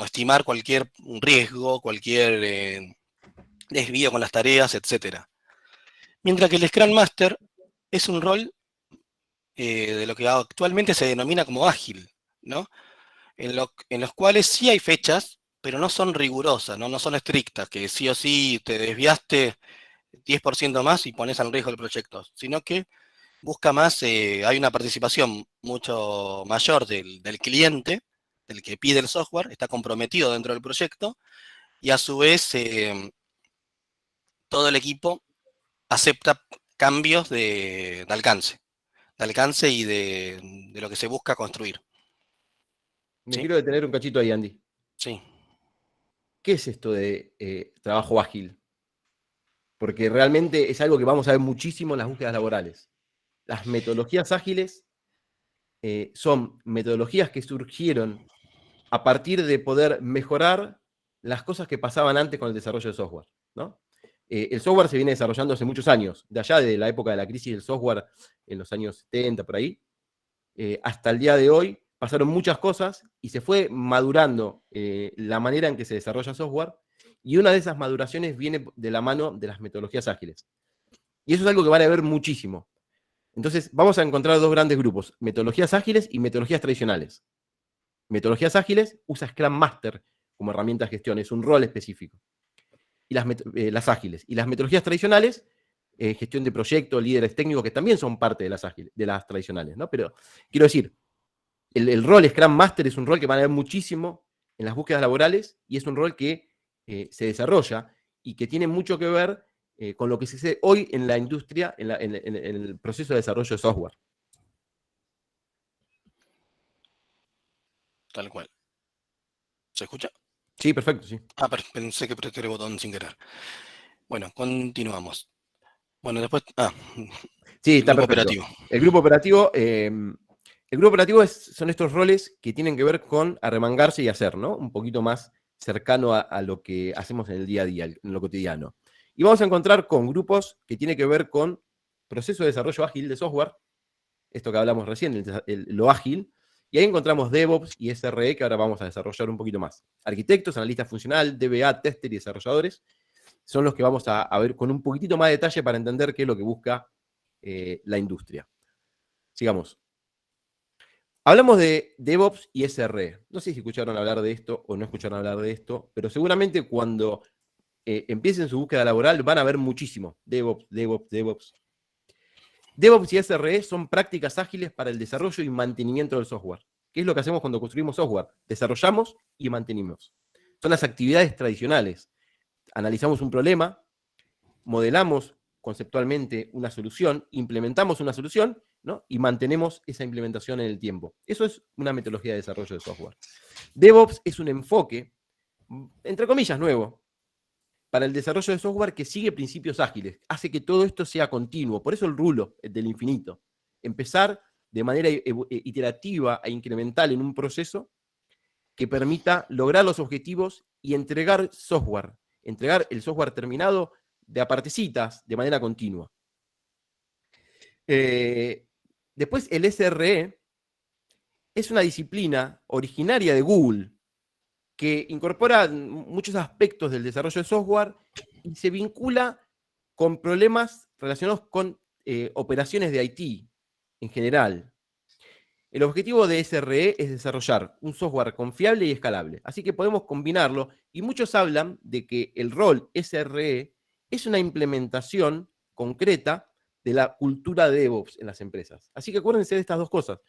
estimar cualquier riesgo, cualquier desvío con las tareas, etc. Mientras que el Scrum Master es un rol de lo que actualmente se denomina como ágil, ¿no? En los cuales sí hay fechas, pero no son rigurosas, no son estrictas, que sí o sí te desviaste 10% más y pones en riesgo el proyecto, sino que busca más, hay una participación mucho mayor del cliente, del que pide el software, está comprometido dentro del proyecto, y a su vez todo el equipo acepta cambios de alcance y de lo que se busca construir. Me ¿Sí? quiero detener un cachito ahí, Andy. Sí. ¿Qué es esto de trabajo ágil? Porque realmente es algo que vamos a ver muchísimo en las búsquedas laborales. Las metodologías ágiles son metodologías que surgieron a partir de poder mejorar las cosas que pasaban antes con el desarrollo de software, ¿no? El software se viene desarrollando hace muchos años, de allá de la época de la crisis del software en los años 70, por ahí, hasta el día de hoy, pasaron muchas cosas y se fue madurando la manera en que se desarrolla software, y una de esas maduraciones viene de la mano de las metodologías ágiles. Y eso es algo que van a ver muchísimo. Entonces, vamos a encontrar dos grandes grupos, metodologías ágiles y metodologías tradicionales. Metodologías ágiles usa Scrum Master como herramienta de gestión, es un rol específico. Y las ágiles. Y las metodologías tradicionales, gestión de proyectos, líderes técnicos, que también son parte de las ágiles, de las tradicionales, ¿no? Pero quiero decir, el rol Scrum Master es un rol que van a ver muchísimo en las búsquedas laborales y es un rol que se desarrolla y que tiene mucho que ver con lo que se hace hoy en la industria, en el proceso de desarrollo de software. Tal cual. ¿Se escucha? Sí, perfecto, sí. Ah, pensé que apreté el botón sin querer. Bueno, continuamos. Bueno, después... Sí, está grupo perfecto. operativo. El grupo operativo son estos roles que tienen que ver con arremangarse y hacer, ¿no? Un poquito más cercano a lo que hacemos en el día a día, en lo cotidiano. Y vamos a encontrar con grupos que tienen que ver con proceso de desarrollo ágil de software, esto que hablamos recién, lo ágil, y ahí encontramos DevOps y SRE, que ahora vamos a desarrollar un poquito más. Arquitectos, analistas funcional, DBA, tester y desarrolladores son los que vamos a ver con un poquitito más de detalle para entender qué es lo que busca la industria. Sigamos. Hablamos de DevOps y SRE. No sé si escucharon hablar de esto o no escucharon hablar de esto, pero seguramente cuando empiecen su búsqueda laboral van a ver muchísimo DevOps, DevOps, DevOps. DevOps y SRE son prácticas ágiles para el desarrollo y mantenimiento del software. ¿Qué es lo que hacemos cuando construimos software? Desarrollamos y mantenemos. Son las actividades tradicionales. Analizamos un problema, modelamos conceptualmente una solución, implementamos una solución, ¿no? Y mantenemos esa implementación en el tiempo. Eso es una metodología de desarrollo de software. DevOps es un enfoque, entre comillas, nuevo, para el desarrollo de software que sigue principios ágiles, hace que todo esto sea continuo, por eso el rulo del infinito. Empezar de manera iterativa e incremental en un proceso que permita lograr los objetivos y entregar software, entregar el software terminado de a partecitas, de manera continua. Después el SRE es una disciplina originaria de Google, que incorpora muchos aspectos del desarrollo de software y se vincula con problemas relacionados con operaciones de IT en general. El objetivo de SRE es desarrollar un software confiable y escalable, así que podemos combinarlo, y muchos hablan de que el rol SRE es una implementación concreta de la cultura de DevOps en las empresas. Así que acuérdense de estas dos cosas.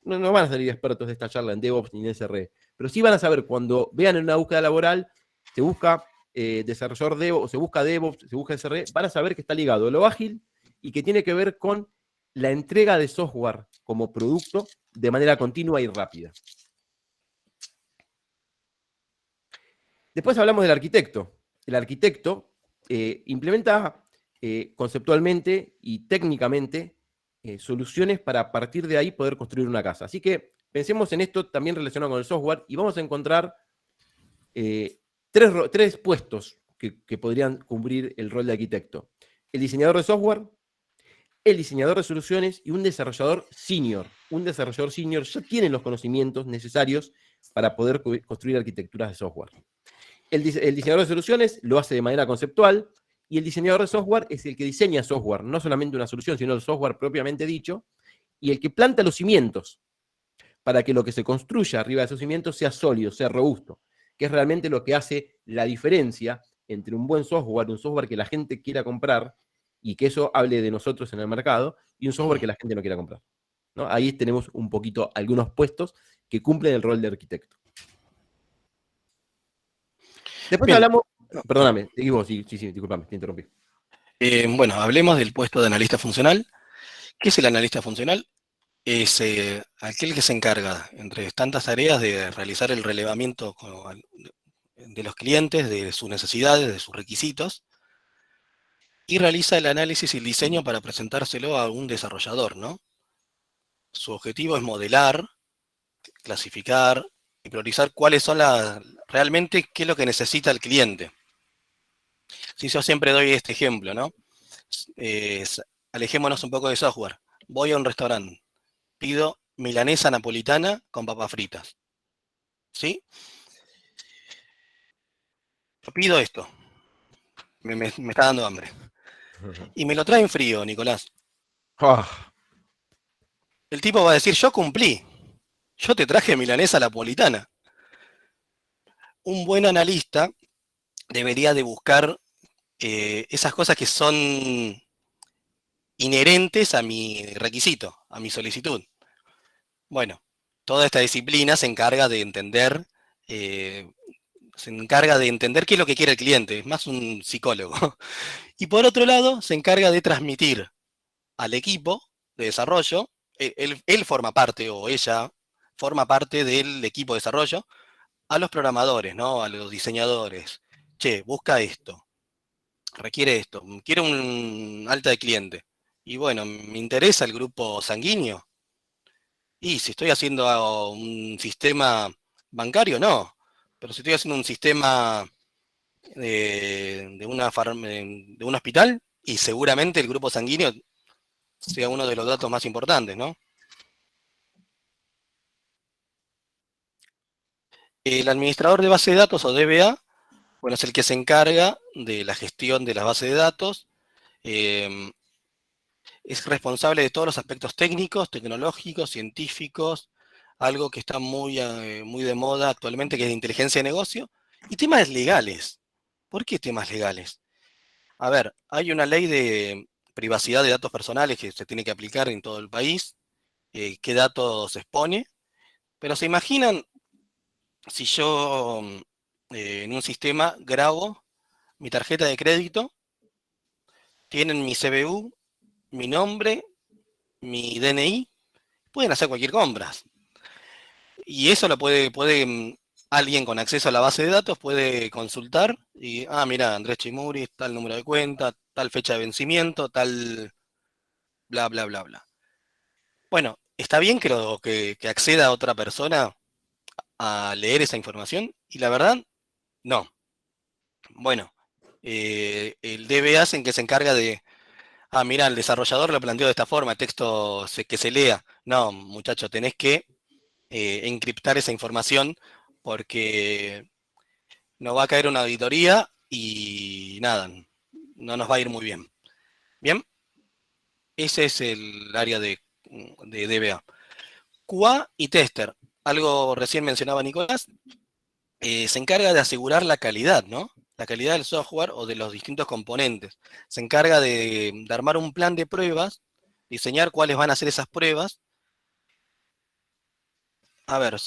No van a salir expertos de esta charla en DevOps ni en SRE, pero sí van a saber cuando vean en una búsqueda laboral, se busca desarrollador DevOps, se busca DevOps, se busca SRE, van a saber que está ligado a lo ágil y que tiene que ver con la entrega de software como producto de manera continua y rápida. Después hablamos del arquitecto. El arquitecto implementa conceptualmente y técnicamente soluciones para a partir de ahí poder construir una casa. Así que pensemos en esto también relacionado con el software y vamos a encontrar tres puestos que podrían cubrir el rol de arquitecto. El diseñador de software, el diseñador de soluciones y un desarrollador senior. Un desarrollador senior ya tiene los conocimientos necesarios para poder construir arquitecturas de software. El diseñador de soluciones lo hace de manera conceptual y el diseñador de software es el que diseña software, no solamente una solución, sino el software propiamente dicho, y el que planta los cimientos para que lo que se construya arriba de esos cimientos sea sólido, sea robusto, que es realmente lo que hace la diferencia entre un buen software, un software que la gente quiera comprar y que eso hable de nosotros en el mercado, y un software que la gente no quiera comprar, ¿no? Ahí tenemos un poquito algunos puestos que cumplen el rol de arquitecto. Después Bien. hablamos... Perdóname, sí, disculpame, te interrumpí. Bueno, hablemos del puesto de analista funcional. ¿Qué es el analista funcional? Es aquel que se encarga, entre tantas tareas, de realizar el relevamiento de los clientes, de sus necesidades, de sus requisitos, y realiza el análisis y el diseño para presentárselo a un desarrollador, ¿no? Su objetivo es modelar, clasificar y priorizar cuáles son realmente qué es lo que necesita el cliente. Si yo siempre doy este ejemplo, ¿no? Alejémonos un poco de software. Voy a un restaurante, pido milanesa napolitana con papas fritas. ¿Sí? Yo pido esto. Me está dando hambre. Y me lo traen frío, Nicolás. Ah, El tipo va a decir, yo cumplí. Yo te traje milanesa napolitana. Un buen analista debería de buscar esas cosas que son inherentes a mi requisito, a mi solicitud. Bueno, toda esta disciplina se encarga de entender, qué es lo que quiere el cliente, es más un psicólogo. Y por otro lado, se encarga de transmitir al equipo de desarrollo, él forma parte, o ella forma parte del equipo de desarrollo, a los programadores, ¿no? A los diseñadores. Che, busca esto, requiere esto, quiere un alta de cliente. Y bueno, me interesa el grupo sanguíneo. Y si estoy haciendo un sistema bancario, no. Pero si estoy haciendo un sistema de un hospital, y seguramente el grupo sanguíneo sea uno de los datos más importantes, ¿no? El administrador de base de datos, o DBA, bueno, es el que se encarga de la gestión de las bases de datos. Es responsable de todos los aspectos técnicos, tecnológicos, científicos, algo que está muy de moda actualmente, que es de inteligencia de negocio, y temas legales. ¿Por qué temas legales? A ver, hay una ley de privacidad de datos personales que se tiene que aplicar en todo el país, qué datos se expone, pero ¿se imaginan si yo en un sistema grabo mi tarjeta de crédito, tienen mi CBU, mi nombre, mi DNI, pueden hacer cualquier compra? Y eso lo puede alguien con acceso a la base de datos puede consultar y, mira, Andrés Chimuri, tal número de cuenta, tal fecha de vencimiento, tal bla, bla, bla, bla. Bueno, ¿está bien que acceda a otra persona a leer esa información? Y la verdad, no. Bueno, el DBA es en que se encarga de, mira, el desarrollador lo planteó de esta forma, el texto que se lea. No, muchacho, tenés que encriptar esa información porque nos va a caer una auditoría y nada, no nos va a ir muy bien. Bien, ese es el área de DBA. QA y tester, algo recién mencionaba Nicolás, se encarga de asegurar la calidad, ¿no? La calidad del software o de los distintos componentes. Se encarga de armar un plan de pruebas, diseñar cuáles van a ser esas pruebas. A ver,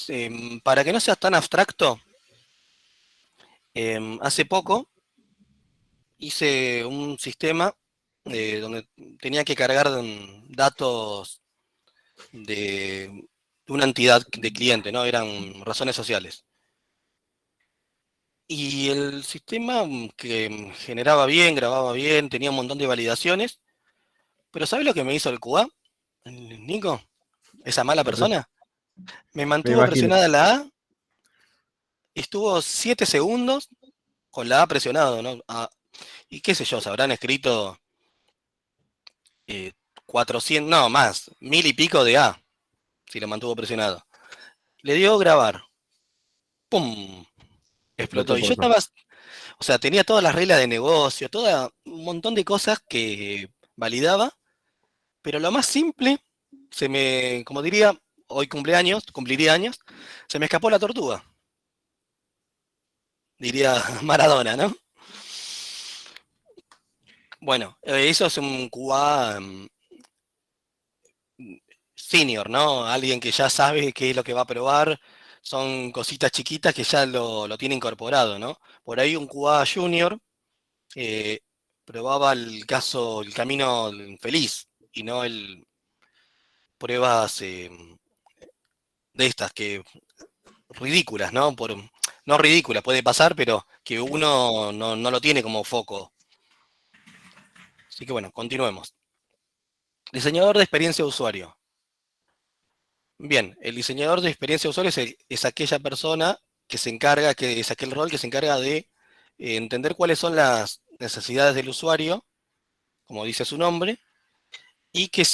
para que no sea tan abstracto, hace poco hice un sistema donde tenía que cargar datos de una entidad de cliente, ¿no? Eran razones sociales. Y el sistema que generaba bien, grababa bien, tenía un montón de validaciones, pero ¿sabes lo que me hizo el QA, Nico? Esa mala persona. Me me mantuvo imagino. presionada la A, estuvo 7 segundos con la A presionado, ¿no? Y qué sé yo, se habrán escrito 400, no, más, 1000 y pico de A, si lo mantuvo presionado. Le dio grabar. ¡Pum! Explotó. Y yo estaba, o sea, tenía todas las reglas de negocio, un montón de cosas que validaba, pero lo más simple, como diría, hoy cumpliría años, se me escapó la tortuga. Diría Maradona, ¿no? Bueno, eso es un QA senior, ¿no? Alguien que ya sabe qué es lo que va a probar, son cositas chiquitas que ya lo tiene incorporado, ¿no? Por ahí un QA junior probaba el camino feliz, y no pruebas de estas que ridículas, ¿no? No ridículas, puede pasar, pero que uno no lo tiene como foco. Así que bueno, continuemos. Diseñador de experiencia de usuario. Bien, el diseñador de experiencia de usuario es aquella persona que se encarga, que es aquel rol que se encarga de entender cuáles son las necesidades del usuario, como dice su nombre, y que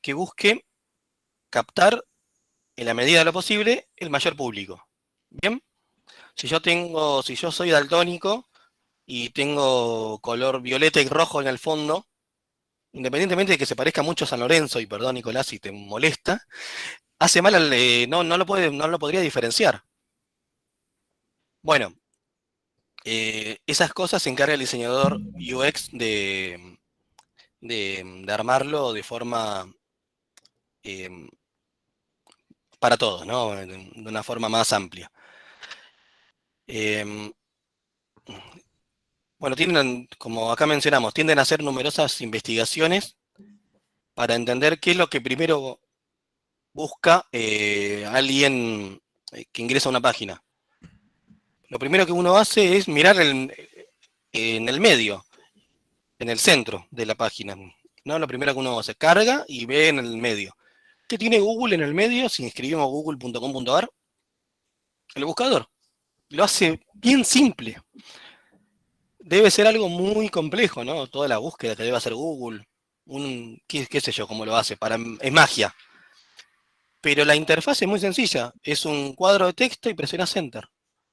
que busque captar en la medida de lo posible el mayor público. Bien, si yo soy daltónico, y tengo color violeta y rojo en el fondo, independientemente de que se parezca mucho a San Lorenzo, y perdón Nicolás si te molesta, hace mal, no lo podría diferenciar. Bueno, esas cosas se encarga el diseñador UX de armarlo de forma para todos, ¿no? De una forma más amplia. Bueno, como acá mencionamos, tienden a hacer numerosas investigaciones para entender qué es lo que primero busca alguien que ingresa a una página. Lo primero que uno hace es mirar en el medio, en el centro de la página, ¿no? Lo primero que uno hace, carga y ve en el medio. ¿Qué tiene Google en el medio? Si escribimos google.com.ar, el buscador lo hace bien simple. Debe ser algo muy complejo, ¿no? Toda la búsqueda que debe hacer Google, qué sé yo, cómo lo hace, es magia. Pero la interfaz es muy sencilla, es un cuadro de texto y presionas Enter,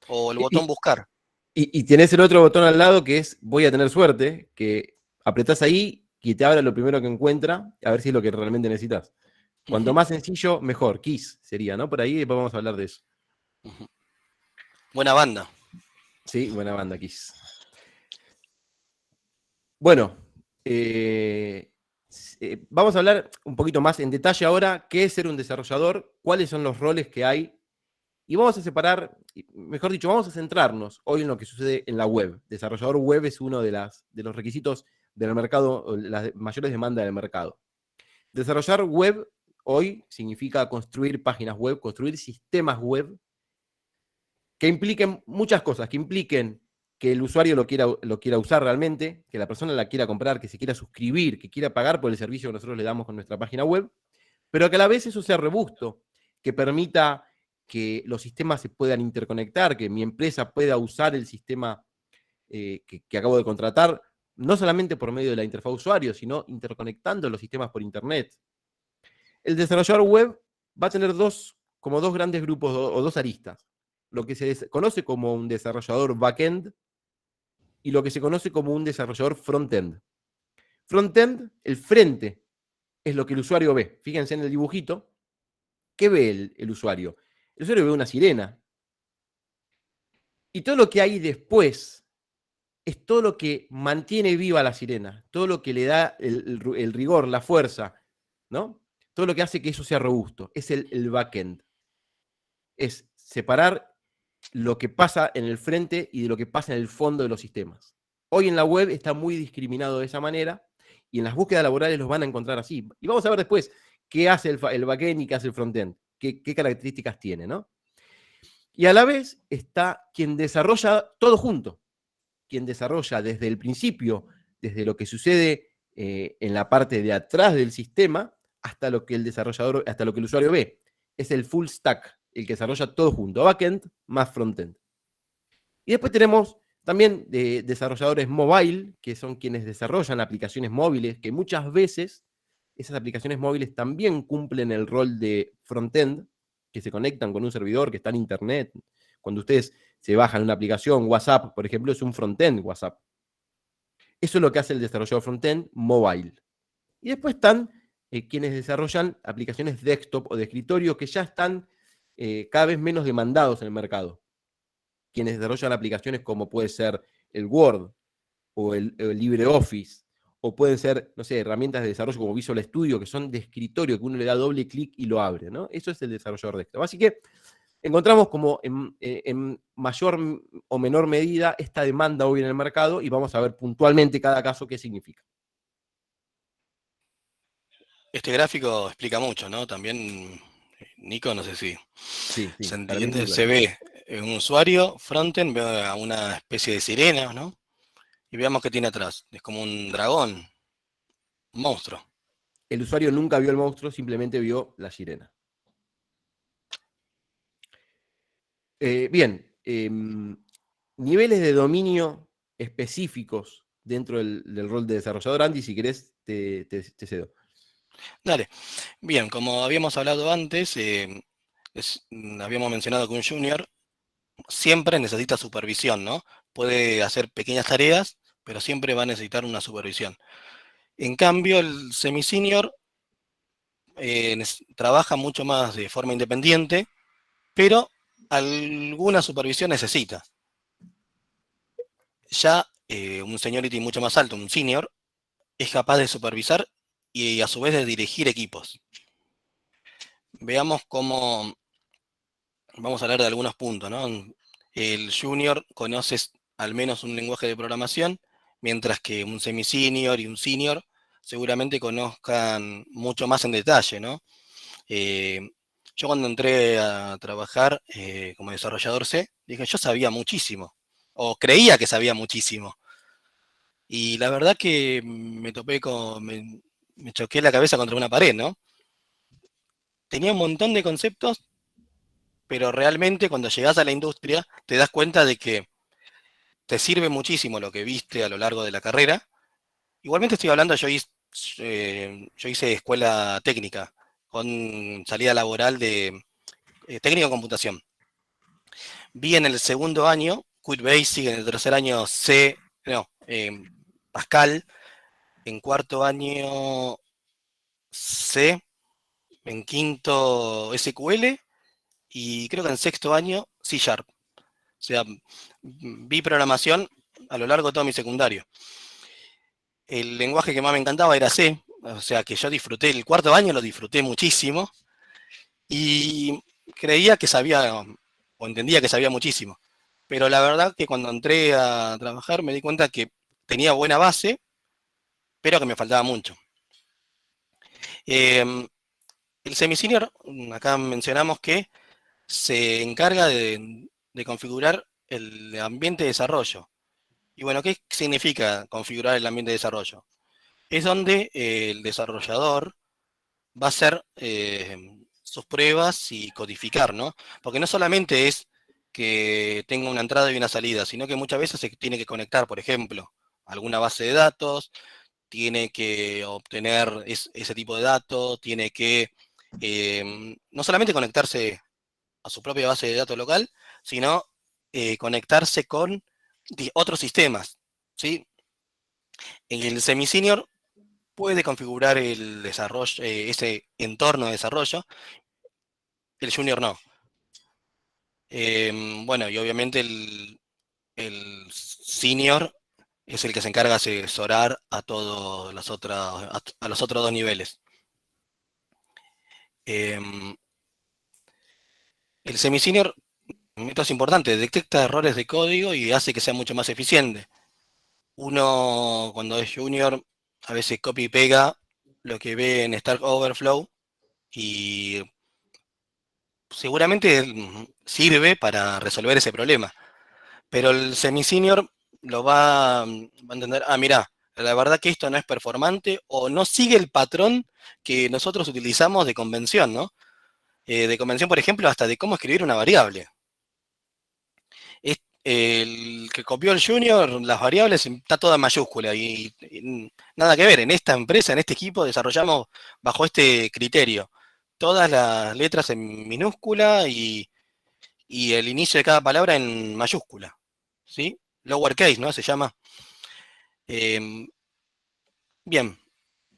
o el botón buscar. Y tenés el otro botón al lado que es voy a tener suerte, que apretás ahí y te abra lo primero que encuentra, a ver si es lo que realmente necesitas. Cuanto más sencillo, mejor. Kiss sería, ¿no? Por ahí después vamos a hablar de eso. Buena banda. Sí, buena banda, Kiss. Bueno, vamos a hablar un poquito más en detalle ahora qué es ser un desarrollador, cuáles son los roles que hay, y vamos a separar, mejor dicho, vamos a centrarnos hoy en lo que sucede en la web. Desarrollador web es uno de los requisitos del mercado, las mayores demandas del mercado. Desarrollar web hoy significa construir páginas web, construir sistemas web que impliquen muchas cosas, que impliquen que el usuario lo quiera usar realmente, que la persona la quiera comprar, que se quiera suscribir, que quiera pagar por el servicio que nosotros le damos con nuestra página web, pero que a la vez eso sea robusto, que permita que los sistemas se puedan interconectar, que mi empresa pueda usar el sistema que acabo de contratar, no solamente por medio de la interfaz usuario, sino interconectando los sistemas por Internet. El desarrollador web va a tener dos grandes grupos o dos aristas. Lo que se conoce como un desarrollador backend y lo que se conoce como un desarrollador frontend. Frontend, el frente, es lo que el usuario ve. Fíjense en el dibujito. ¿Qué ve el usuario? El usuario ve una sirena. Y todo lo que hay después es todo lo que mantiene viva la sirena, todo lo que le da el rigor, la fuerza, ¿no? Todo lo que hace que eso sea robusto. Es el backend. Es separar lo que pasa en el frente y de lo que pasa en el fondo de los sistemas. Hoy en la web está muy discriminado de esa manera y en las búsquedas laborales los van a encontrar así. Y vamos a ver después qué hace el backend y qué hace el frontend, qué características tiene, ¿no? Y a la vez está quien desarrolla todo junto, quien desarrolla desde el principio, desde lo que sucede en la parte de atrás del sistema, hasta lo que hasta lo que el usuario ve. Es el full stack, el que desarrolla todo junto, backend más frontend. Y después tenemos también desarrolladores mobile, que son quienes desarrollan aplicaciones móviles, que muchas veces esas aplicaciones móviles también cumplen el rol de frontend, que se conectan con un servidor que está en internet. Cuando ustedes se bajan una aplicación, WhatsApp, por ejemplo, es un frontend WhatsApp. Eso es lo que hace el desarrollador frontend mobile. Y después están quienes desarrollan aplicaciones desktop o de escritorio que ya están cada vez menos demandados en el mercado. Quienes desarrollan aplicaciones como puede ser el Word o el LibreOffice, o pueden ser, no sé, herramientas de desarrollo como Visual Studio, que son de escritorio, que uno le da doble clic y lo abre, ¿no? Eso es el desarrollador desktop. Así que encontramos como en mayor o menor medida esta demanda hoy en el mercado y vamos a ver puntualmente cada caso qué significa. Este gráfico explica mucho, ¿no? También, Nico, no sé si Sí, se para mí es entiende, muy se claro. ve un usuario, frontend, ve a una especie de sirena, ¿no? Y veamos qué tiene atrás. Es como un dragón, un monstruo. El usuario nunca vio el monstruo, simplemente vio la sirena. Bien, niveles de dominio específicos dentro del rol de desarrollador. Andy, si querés, te cedo. Dale. Bien, como habíamos hablado antes, habíamos mencionado que un junior siempre necesita supervisión, ¿no? puede hacer pequeñas tareas, pero siempre va a necesitar una supervisión. En cambio, el semi-senior trabaja mucho más de forma independiente, pero alguna supervisión necesita. Ya un seniority mucho más alto, un senior, es capaz de supervisar y a su vez de dirigir equipos. Veamos cómo, vamos a hablar de algunos puntos, ¿no? El junior conoce al menos un lenguaje de programación, mientras que un semi-senior y un senior seguramente conozcan mucho más en detalle, ¿no? Yo cuando entré a trabajar como desarrollador C, dije, yo sabía muchísimo, o creía que sabía muchísimo. Y la verdad que me topé con, me choqué la cabeza contra una pared, ¿no? Tenía un montón de conceptos, pero realmente cuando llegás a la industria te das cuenta de que te sirve muchísimo lo que viste a lo largo de la carrera. Igualmente estoy hablando, yo hice escuela técnica, con salida laboral de técnico en computación. Vi en el segundo año Qt Basic, en el tercer año Pascal, en cuarto año C, en quinto SQL y creo que en sexto año C#. O sea, vi programación a lo largo de todo mi secundario. El lenguaje que más me encantaba era C, o sea que yo disfruté, el cuarto año lo disfruté muchísimo y creía que sabía, o entendía que sabía muchísimo. Pero la verdad que cuando entré a trabajar me di cuenta que tenía buena base, pero que me faltaba mucho. El semi-senior, acá mencionamos que se encarga de configurar el ambiente de desarrollo. Y bueno, ¿qué significa configurar el ambiente de desarrollo? Es donde el desarrollador va a hacer sus pruebas y codificar, ¿no? Porque no solamente es que tenga una entrada y una salida, sino que muchas veces se tiene que conectar, por ejemplo, a alguna base de datos, tiene que obtener ese tipo de datos, tiene que no solamente conectarse a su propia base de datos local, sino conectarse con otros sistemas, ¿sí? El semi-senior puede configurar el desarrollo, ese entorno de desarrollo, el junior no. Bueno, y obviamente el senior es el que se encarga de asesorar a todos los otros dos niveles. El semi-senior, esto es importante, detecta errores de código y hace que sea mucho más eficiente. Uno, cuando es junior, a veces copia y pega lo que ve en Stack Overflow y seguramente sirve para resolver ese problema. Pero el semi-senior lo va a entender, mira, la verdad que esto no es performante o no sigue el patrón que nosotros utilizamos de convención, ¿no? De convención, por ejemplo, hasta de cómo escribir una variable. El que copió el junior, las variables, está toda en mayúscula y nada que ver. En esta empresa, en este equipo, desarrollamos bajo este criterio. Todas las letras en minúscula y el inicio de cada palabra en mayúscula, ¿sí? Lowercase, ¿no? Se llama. Bien.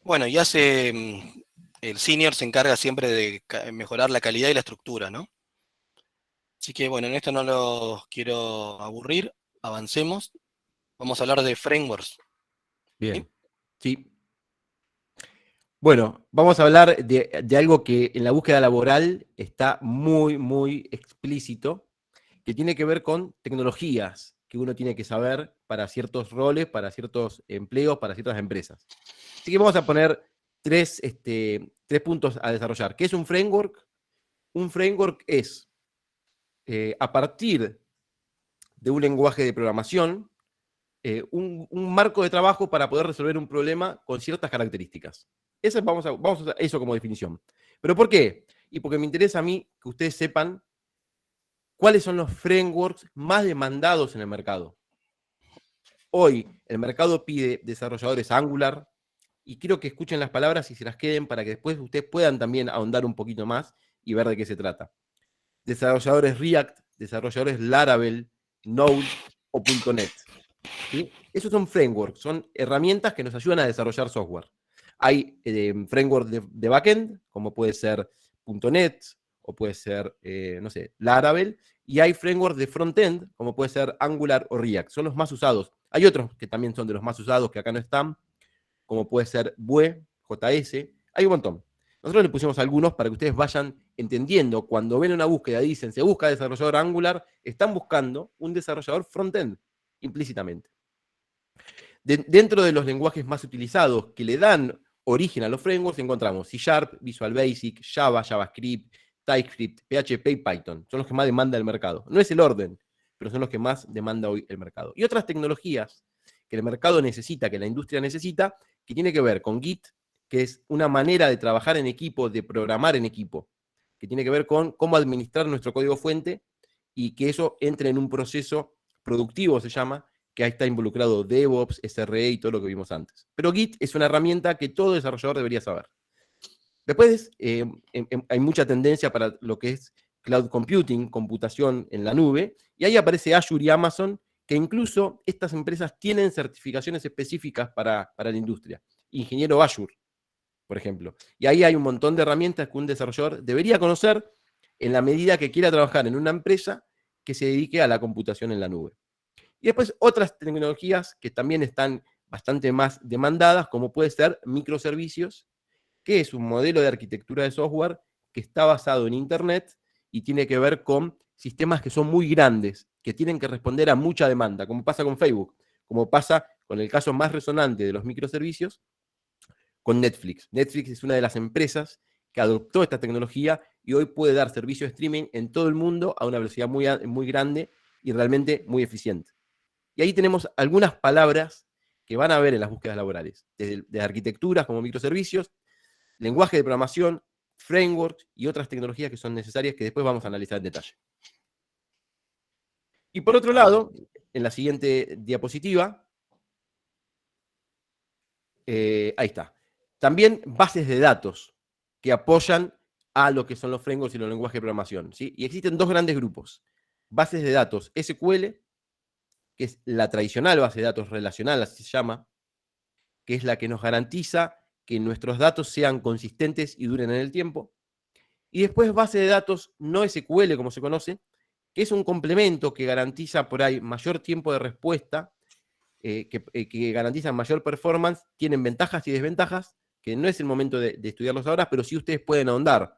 Bueno, y el senior se encarga siempre de mejorar la calidad y la estructura, ¿no? Así que bueno, en esto no los quiero aburrir, avancemos. Vamos a hablar de frameworks. Bien, sí. Bueno, vamos a hablar de algo que en la búsqueda laboral está muy, muy explícito, que tiene que ver con tecnologías que uno tiene que saber para ciertos roles, para ciertos empleos, para ciertas empresas. Así que vamos a poner tres puntos a desarrollar. ¿Qué es un framework? Un framework es, a partir de un lenguaje de programación, un marco de trabajo para poder resolver un problema con ciertas características. Vamos a usar eso como definición. ¿Pero por qué? Y porque me interesa a mí que ustedes sepan cuáles son los frameworks más demandados en el mercado. Hoy el mercado pide desarrolladores Angular, y quiero que escuchen las palabras y se las queden para que después ustedes puedan también ahondar un poquito más y ver de qué se trata. Desarrolladores React, desarrolladores Laravel, Node, o .NET. ¿Sí? Esos son frameworks, son herramientas que nos ayudan a desarrollar software. Hay frameworks de backend, como puede ser .NET, o puede ser, no sé, Laravel, y hay frameworks de frontend, como puede ser Angular o React. Son los más usados. Hay otros que también son de los más usados, que acá no están, como puede ser Vue, JS. Hay un montón. Nosotros le pusimos algunos para que ustedes vayan entendiendo. Cuando ven una búsqueda, dicen, se busca desarrollador Angular, están buscando un desarrollador frontend, implícitamente. Dentro de los lenguajes más utilizados que le dan origen a los frameworks, encontramos C#, Visual Basic, Java, JavaScript, TypeScript, PHP y Python. Son los que más demanda el mercado. No es el orden, pero son los que más demanda hoy el mercado. Y otras tecnologías que el mercado necesita, que la industria necesita, que tiene que ver con Git, que es una manera de trabajar en equipo, de programar en equipo, que tiene que ver con cómo administrar nuestro código fuente y que eso entre en un proceso productivo, se llama, que ahí está involucrado DevOps, SRE y todo lo que vimos antes. Pero Git es una herramienta que todo desarrollador debería saber. Después hay mucha tendencia para lo que es cloud computing, computación en la nube, y ahí aparece Azure y Amazon, que incluso estas empresas tienen certificaciones específicas para la industria. Ingeniero Azure, por ejemplo. Y ahí hay un montón de herramientas que un desarrollador debería conocer en la medida que quiera trabajar en una empresa que se dedique a la computación en la nube. Y después otras tecnologías que también están bastante más demandadas, como puede ser microservicios, que es un modelo de arquitectura de software que está basado en Internet y tiene que ver con sistemas que son muy grandes, que tienen que responder a mucha demanda, como pasa con Facebook, como pasa con el caso más resonante de los microservicios, con Netflix. Netflix es una de las empresas que adoptó esta tecnología y hoy puede dar servicio de streaming en todo el mundo a una velocidad muy, muy grande y realmente muy eficiente. Y ahí tenemos algunas palabras que van a ver en las búsquedas laborales, desde arquitecturas como microservicios, lenguaje de programación, frameworks y otras tecnologías que son necesarias que después vamos a analizar en detalle. Y por otro lado, en la siguiente diapositiva, ahí está. También bases de datos que apoyan a lo que son los frameworks y los lenguajes de programación, ¿sí? Y existen dos grandes grupos. Bases de datos SQL, que es la tradicional base de datos relacional, así se llama, que es la que nos garantiza que nuestros datos sean consistentes y duren en el tiempo. Y después base de datos no SQL, como se conoce, que es un complemento que garantiza por ahí mayor tiempo de respuesta, que garantizan mayor performance, tienen ventajas y desventajas, que no es el momento de estudiarlos ahora, pero sí ustedes pueden ahondar,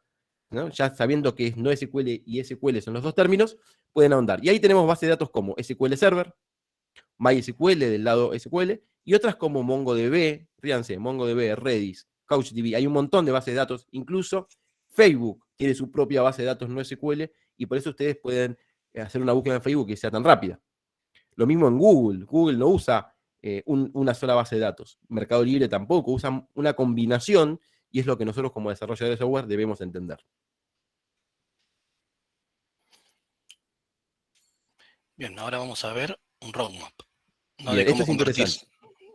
¿no? Ya sabiendo que no SQL y SQL son los dos términos, pueden ahondar. Y ahí tenemos base de datos como SQL Server, MySQL del lado SQL, y otras como MongoDB, fíjense, MongoDB, Redis, CouchDB, hay un montón de bases de datos, incluso Facebook tiene su propia base de datos no SQL, y por eso ustedes pueden hacer una búsqueda en Facebook que sea tan rápida. Lo mismo en Google. Google no usa una sola base de datos. Mercado Libre tampoco. Usan una combinación y es lo que nosotros como desarrolladores de software debemos entender. Bien, ahora vamos a ver un roadmap, ¿no? Bien, De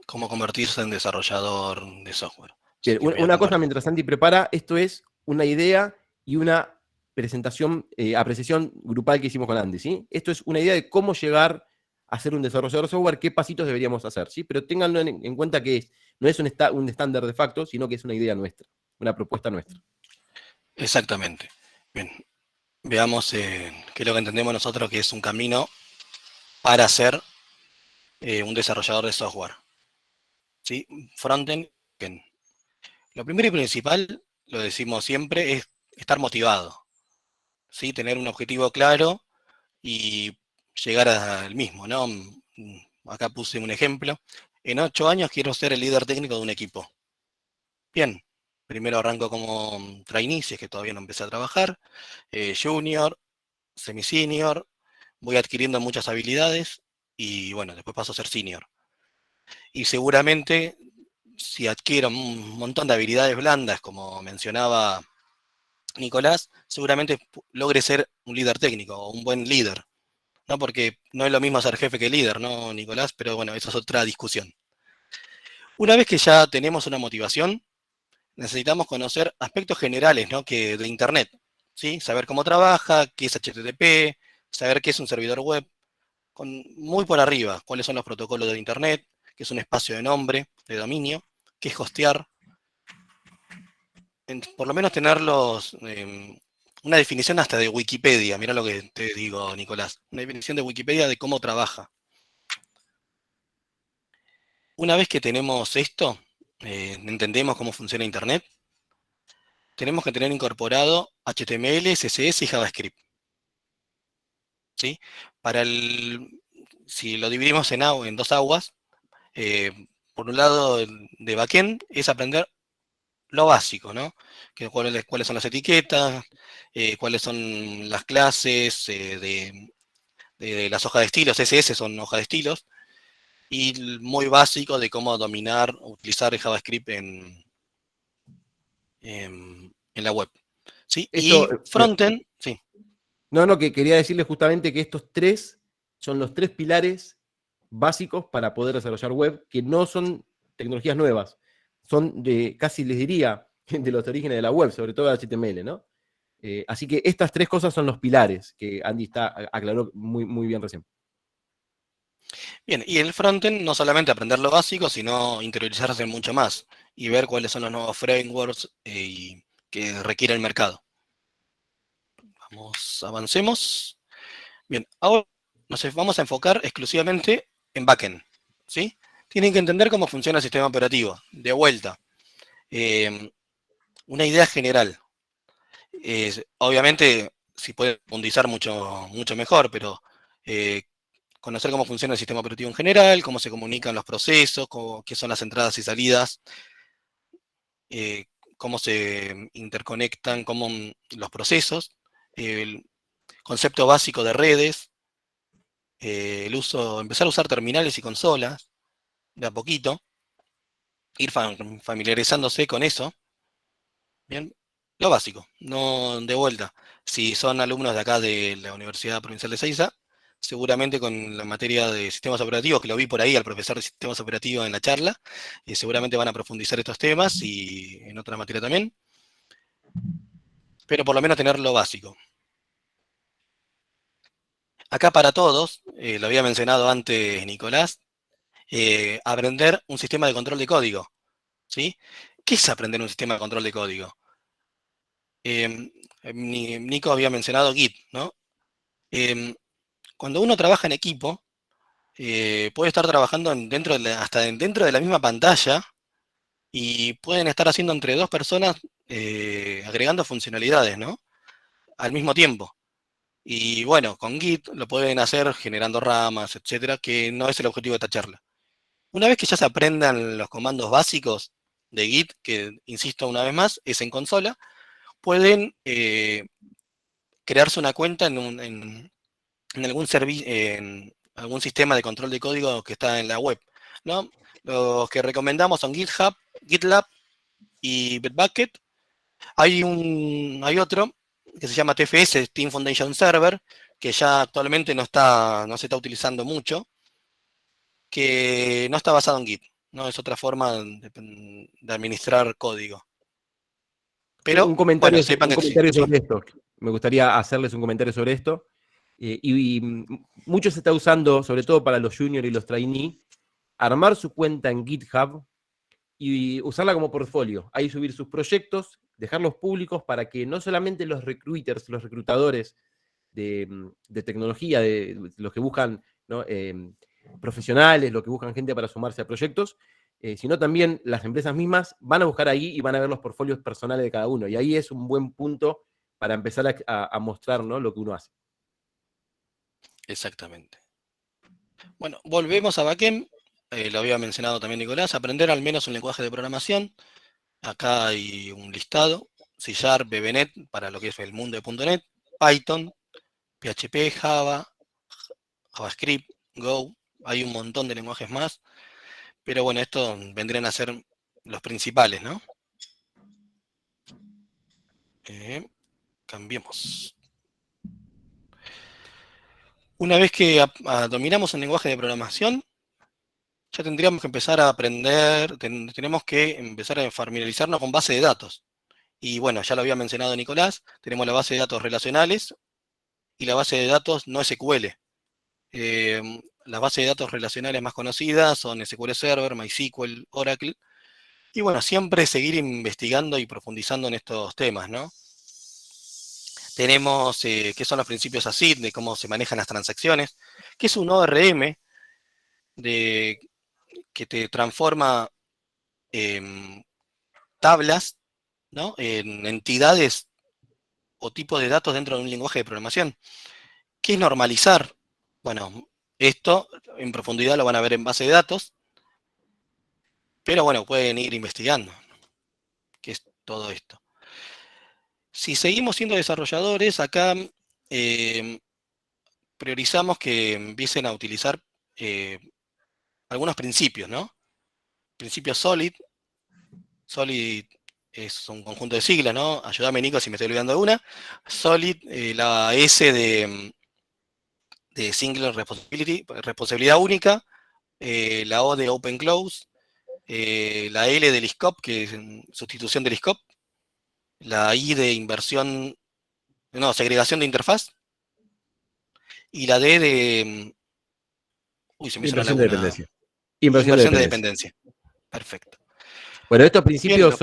cómo convertirse en desarrollador de software. Bien, una cosa mientras Santi prepara, esto es una idea y una presentación, apreciación grupal que hicimos con Andy, ¿sí? Esto es una idea de cómo llegar a ser un desarrollador de software, qué pasitos deberíamos hacer, ¿sí? Pero ténganlo en cuenta que no es un estándar de facto, sino que es una idea nuestra, una propuesta nuestra. Exactamente. Bien, veamos qué es lo que entendemos nosotros que es un camino para ser un desarrollador de software. ¿Sí? Frontend, bien. Lo primero y principal, lo decimos siempre, es estar motivado. ¿Sí? Tener un objetivo claro y llegar al mismo, ¿no? Acá puse un ejemplo. En 8 años quiero ser el líder técnico de un equipo. Bien, primero arranco como trainee, si es que todavía no empecé a trabajar, junior, semi-senior, voy adquiriendo muchas habilidades y bueno, después paso a ser senior. Y seguramente, si adquiero un montón de habilidades blandas, como mencionaba Nicolás, seguramente logre ser un líder técnico o un buen líder. ¿No? Porque no es lo mismo ser jefe que líder, ¿no, Nicolás? Pero bueno, esa es otra discusión. Una vez que ya tenemos una motivación, necesitamos conocer aspectos generales, ¿no? de Internet, ¿sí? Saber cómo trabaja, qué es HTTP, saber qué es un servidor web, muy por arriba, cuáles son los protocolos de Internet, qué es un espacio de nombre, de dominio, qué es hostear. Por lo menos tenerlos, una definición hasta de Wikipedia, mirá lo que te digo, Nicolás, una definición de Wikipedia de cómo trabaja. Una vez que tenemos esto, entendemos cómo funciona Internet, tenemos que tener incorporado HTML, CSS y JavaScript. ¿Sí? Si lo dividimos en dos aguas, por un lado de backend es aprender lo básico, ¿no? Cuáles son las etiquetas, cuáles son las clases de las hojas de estilos, CSS son hojas de estilos, y muy básico de cómo utilizar el JavaScript en la web. ¿Sí? Esto, Y frontend, sí. No, que quería decirles justamente que estos tres son los tres pilares básicos para poder desarrollar web, que no son tecnologías nuevas, son casi les diría, de los orígenes de la web, sobre todo de HTML, ¿no? Así que estas tres cosas son los pilares que Andy aclaró muy, muy bien recién. Bien, y el frontend no solamente aprender lo básico, sino interiorizarse mucho más y ver cuáles son los nuevos frameworks que requiere el mercado. Avancemos. Bien, ahora vamos a enfocar exclusivamente en backend, ¿sí? Tienen que entender cómo funciona el sistema operativo. De vuelta, una idea general. Obviamente, si puede profundizar mucho, mucho mejor, pero conocer cómo funciona el sistema operativo en general, cómo se comunican los procesos, qué son las entradas y salidas, cómo se interconectan los procesos, el concepto básico de redes, empezar a usar terminales y consolas, de a poquito, ir familiarizándose con eso. Bien, lo básico, no de vuelta. Si son alumnos de acá de la Universidad Provincial de Seiza, seguramente con la materia de sistemas operativos, que lo vi por ahí al profesor de sistemas operativos en la charla, seguramente van a profundizar estos temas y en otra materia también, pero por lo menos tener lo básico. Acá para todos, lo había mencionado antes Nicolás, aprender un sistema de control de código, ¿sí? ¿Qué es aprender un sistema de control de código? Nico había mencionado Git, ¿no? Cuando uno trabaja en equipo, puede estar trabajando hasta dentro de la misma pantalla y pueden estar haciendo entre dos personas agregando funcionalidades, ¿no? Al mismo tiempo. Y bueno, con Git lo pueden hacer generando ramas, etcétera, que no es el objetivo de esta charla. Una vez que ya se aprendan los comandos básicos de Git, que insisto una vez más, es en consola, pueden crearse una cuenta en algún sistema de control de código que está en la web, ¿no? Los que recomendamos son GitHub, GitLab y Bitbucket. Hay otro que se llama TFS, Team Foundation Server, que ya actualmente no se está utilizando mucho, que no está basado en Git, ¿no? Es otra forma de administrar código. Pero, un comentario, bueno, sepan un comentario sobre esto. Me gustaría hacerles un comentario sobre esto. Mucho se está usando, sobre todo para los juniors y los trainees, armar su cuenta en GitHub y usarla como portfolio. Ahí subir sus proyectos, dejarlos públicos para que no solamente los recruiters, los reclutadores de tecnología, de los que buscan, ¿no? Profesionales, los que buscan gente para sumarse a proyectos, sino también las empresas mismas van a buscar ahí y van a ver los portfolios personales de cada uno. Y ahí es un buen punto para empezar a mostrar, ¿no? Lo que uno hace. Exactamente. Bueno, volvemos a backend. Lo había mencionado también Nicolás, aprender al menos un lenguaje de programación. Acá hay un listado: C#, VBNet para lo que es el mundo de .NET, Python, PHP, Java, JavaScript, Go. Hay un montón de lenguajes más, pero bueno, estos vendrían a ser los principales, ¿no? Cambiemos. Una vez que dominamos el lenguaje de programación, ya tendríamos que empezar a aprender, tenemos que empezar a familiarizarnos con base de datos. Y bueno, ya lo había mencionado Nicolás, tenemos la base de datos relacionales y la base de datos no SQL. Las bases de datos relacionales más conocidas son SQL Server, MySQL, Oracle. Y bueno, siempre seguir investigando y profundizando en estos temas, ¿no? Tenemos qué son los principios ACID, de cómo se manejan las transacciones, que es un ORM que te transforma tablas, ¿no?, en entidades o tipos de datos dentro de un lenguaje de programación. ¿Qué es normalizar? Bueno, esto en profundidad lo van a ver en base de datos, pero bueno, pueden ir investigando qué es todo esto. Si seguimos siendo desarrolladores, acá priorizamos que empiecen a utilizar algunos principios, ¿no? Principio SOLID. SOLID es un conjunto de siglas, ¿no? Ayúdame, Nico, si me estoy olvidando de una. SOLID, la S de Single Responsibility, responsabilidad única, la O de Open Close, la L del scope, que es sustitución del scope, la I de segregación de interfaz, y la D de... Uy, se me hizo una Inversión de laguna. dependencia. Inversión de Inversión de dependencia. dependencia. Perfecto. Bueno, estos Bien, principios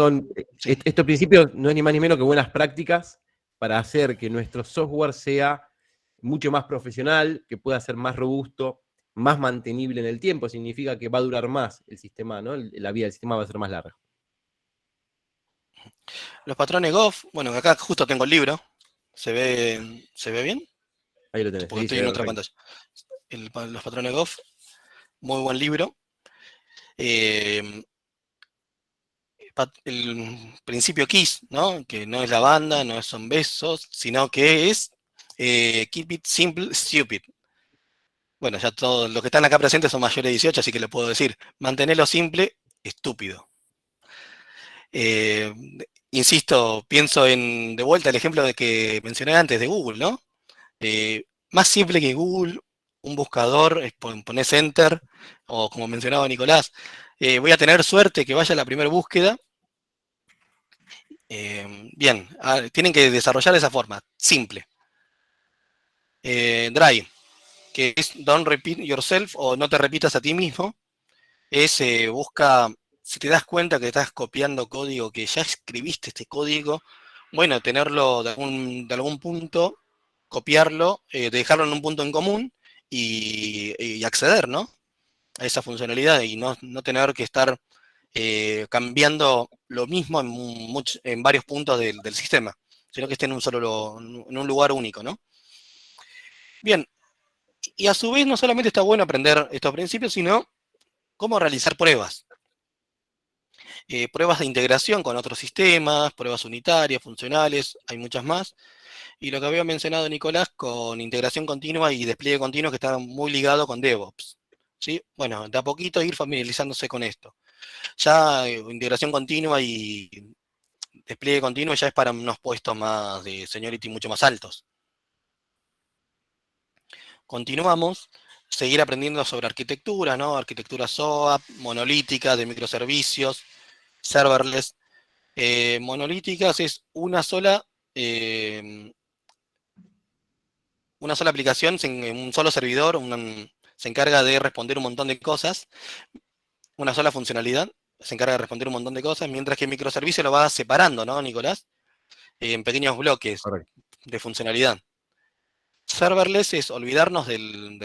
sí. estos principios no es ni más ni menos que buenas prácticas para hacer que nuestro software sea mucho más profesional, que pueda ser más robusto, más mantenible en el tiempo. Significa que va a durar más el sistema, ¿no? La vida del sistema va a ser más larga. Los patrones Goff, bueno, acá justo tengo el libro. ¿Se ve bien? Ahí lo tenés. Porque Sí, estoy se en ve otra perfecto. pantalla. Los patrones Goff, muy buen libro. El principio KISS, ¿no? Que no es la banda, no son besos, sino que es Keep it simple, stupid. Bueno, ya todos los que están acá presentes son mayores de 18, así que le puedo decir, mantenerlo simple, estúpido. Insisto, pienso de vuelta el ejemplo de que mencioné antes de Google, ¿no? Más simple que Google, un buscador, pones Enter, o como mencionaba Nicolás, voy a tener suerte que vaya a la primera búsqueda. Bien, tienen que desarrollar de esa forma, simple. Drive, que es don't repeat yourself, o no te repitas a ti mismo, es busca, si te das cuenta que estás copiando código, que ya escribiste este código, bueno, tenerlo de algún punto, copiarlo, dejarlo en un punto en común y acceder, ¿no?, a esa funcionalidad y no tener que estar cambiando lo mismo en varios puntos del sistema, sino que esté en un lugar único, ¿no? Bien, y a su vez no solamente está bueno aprender estos principios, sino cómo realizar pruebas. Pruebas de integración con otros sistemas, pruebas unitarias, funcionales, hay muchas más. Y lo que había mencionado Nicolás con integración continua y despliegue continuo, que está muy ligado con DevOps, ¿sí? Bueno, de a poquito ir familiarizándose con esto. Ya integración continua y despliegue continuo ya es para unos puestos más de seniority mucho más altos. Continuamos, seguir aprendiendo sobre arquitectura, ¿no? Arquitectura SOAP, monolítica, de microservicios, serverless. Monolíticas es una sola aplicación en un solo servidor, se encarga de responder un montón de cosas, una sola funcionalidad, se encarga de responder un montón de cosas, mientras que microservicio lo va separando, ¿no, Nicolás? En pequeños bloques Correcto. de funcionalidad. Serverless es olvidarnos del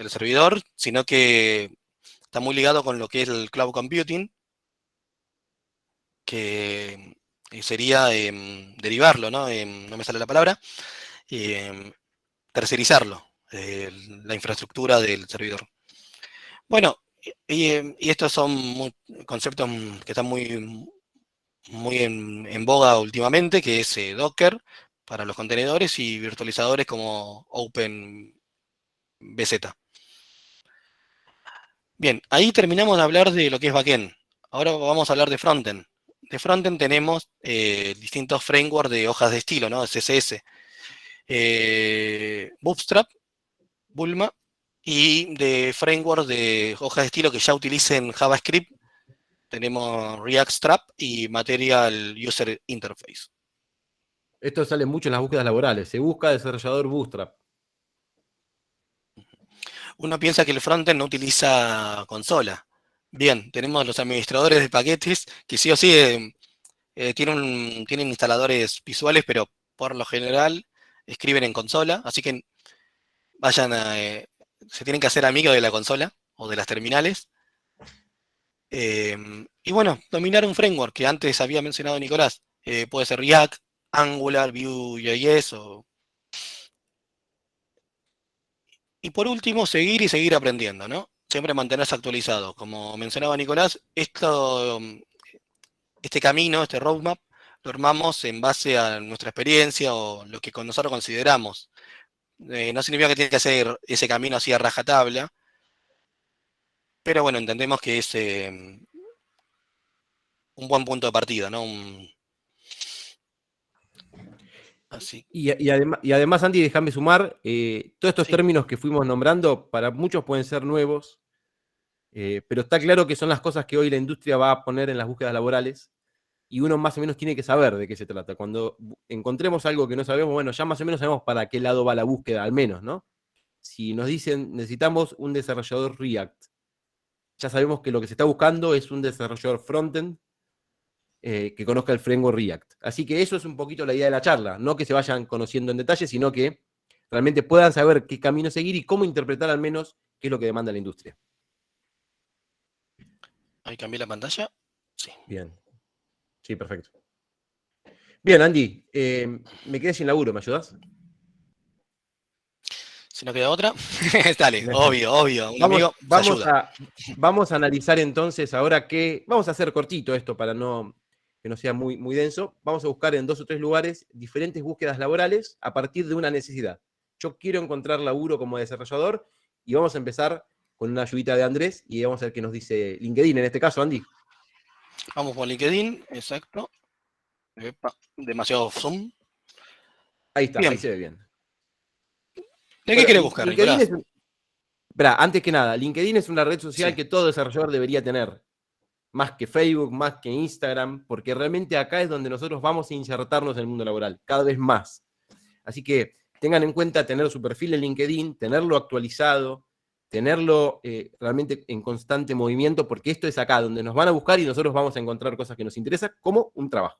servidor, sino que está muy ligado con lo que es el cloud computing, que sería derivarlo, ¿no? No me sale la palabra, tercerizarlo, la infraestructura del servidor. Bueno, y estos son conceptos que están muy en boga últimamente, que es Docker para los contenedores y virtualizadores como OpenBZ. Bien, ahí terminamos de hablar de lo que es backend. Ahora vamos a hablar de frontend. De frontend tenemos distintos frameworks de hojas de estilo, ¿no? CSS. Bootstrap, Bulma, y de frameworks de hojas de estilo que ya utilicen JavaScript, tenemos React y Material User Interface. Esto sale mucho en las búsquedas laborales. Se busca desarrollador Bootstrap. Uno piensa que el frontend no utiliza consola. Bien, tenemos los administradores de paquetes que sí o sí tienen instaladores visuales, pero por lo general escriben en consola, así que vayan se tienen que hacer amigos de la consola o de las terminales. Y bueno, dominar un framework que antes había mencionado Nicolás. Puede ser React, Angular, Vue.js Y por último, seguir y seguir aprendiendo, ¿no? Siempre mantenerse actualizado. Como mencionaba Nicolás, este camino, este roadmap, lo armamos en base a nuestra experiencia o lo que nosotros consideramos. No significa que tiene que hacer ese camino así a rajatabla, pero bueno, entendemos que es un buen punto de partida, ¿no? Así. Y además, Andy, déjame sumar, todos estos Sí. términos que fuimos nombrando, para muchos pueden ser nuevos, pero está claro que son las cosas que hoy la industria va a poner en las búsquedas laborales, y uno más o menos tiene que saber de qué se trata. Cuando encontremos algo que no sabemos, bueno, ya más o menos sabemos para qué lado va la búsqueda, al menos, ¿no? Si nos dicen, necesitamos un desarrollador React, ya sabemos que lo que se está buscando es un desarrollador frontend que conozca el framework React. Así que eso es un poquito la idea de la charla, no que se vayan conociendo en detalle, sino que realmente puedan saber qué camino seguir y cómo interpretar al menos qué es lo que demanda la industria. Ahí cambié la pantalla. Sí. Bien. Sí, perfecto. Bien, Andy, me quedé sin laburo, ¿me ayudas? Si no queda otra, dale, obvio. Un amigo se ayuda. Vamos a analizar entonces ahora vamos a hacer cortito esto para que no sea muy, muy denso. Vamos a buscar en 2 o 3 lugares diferentes búsquedas laborales a partir de una necesidad. Yo quiero encontrar laburo como desarrollador y vamos a empezar con una ayudita de Andrés y vamos a ver qué nos dice LinkedIn en este caso, Andy. Vamos por LinkedIn, exacto. Epa, demasiado zoom. Ahí está, Bien. ahí se ve bien. ¿De qué querés buscar, LinkedIn Nicolás? antes que nada, LinkedIn es una red social que todo desarrollador debería tener. Más que Facebook, más que Instagram, porque realmente acá es donde nosotros vamos a insertarnos en el mundo laboral, cada vez más. Así que tengan en cuenta tener su perfil en LinkedIn, tenerlo actualizado, tenerlo realmente en constante movimiento, porque esto es acá donde nos van a buscar y nosotros vamos a encontrar cosas que nos interesan, como un trabajo.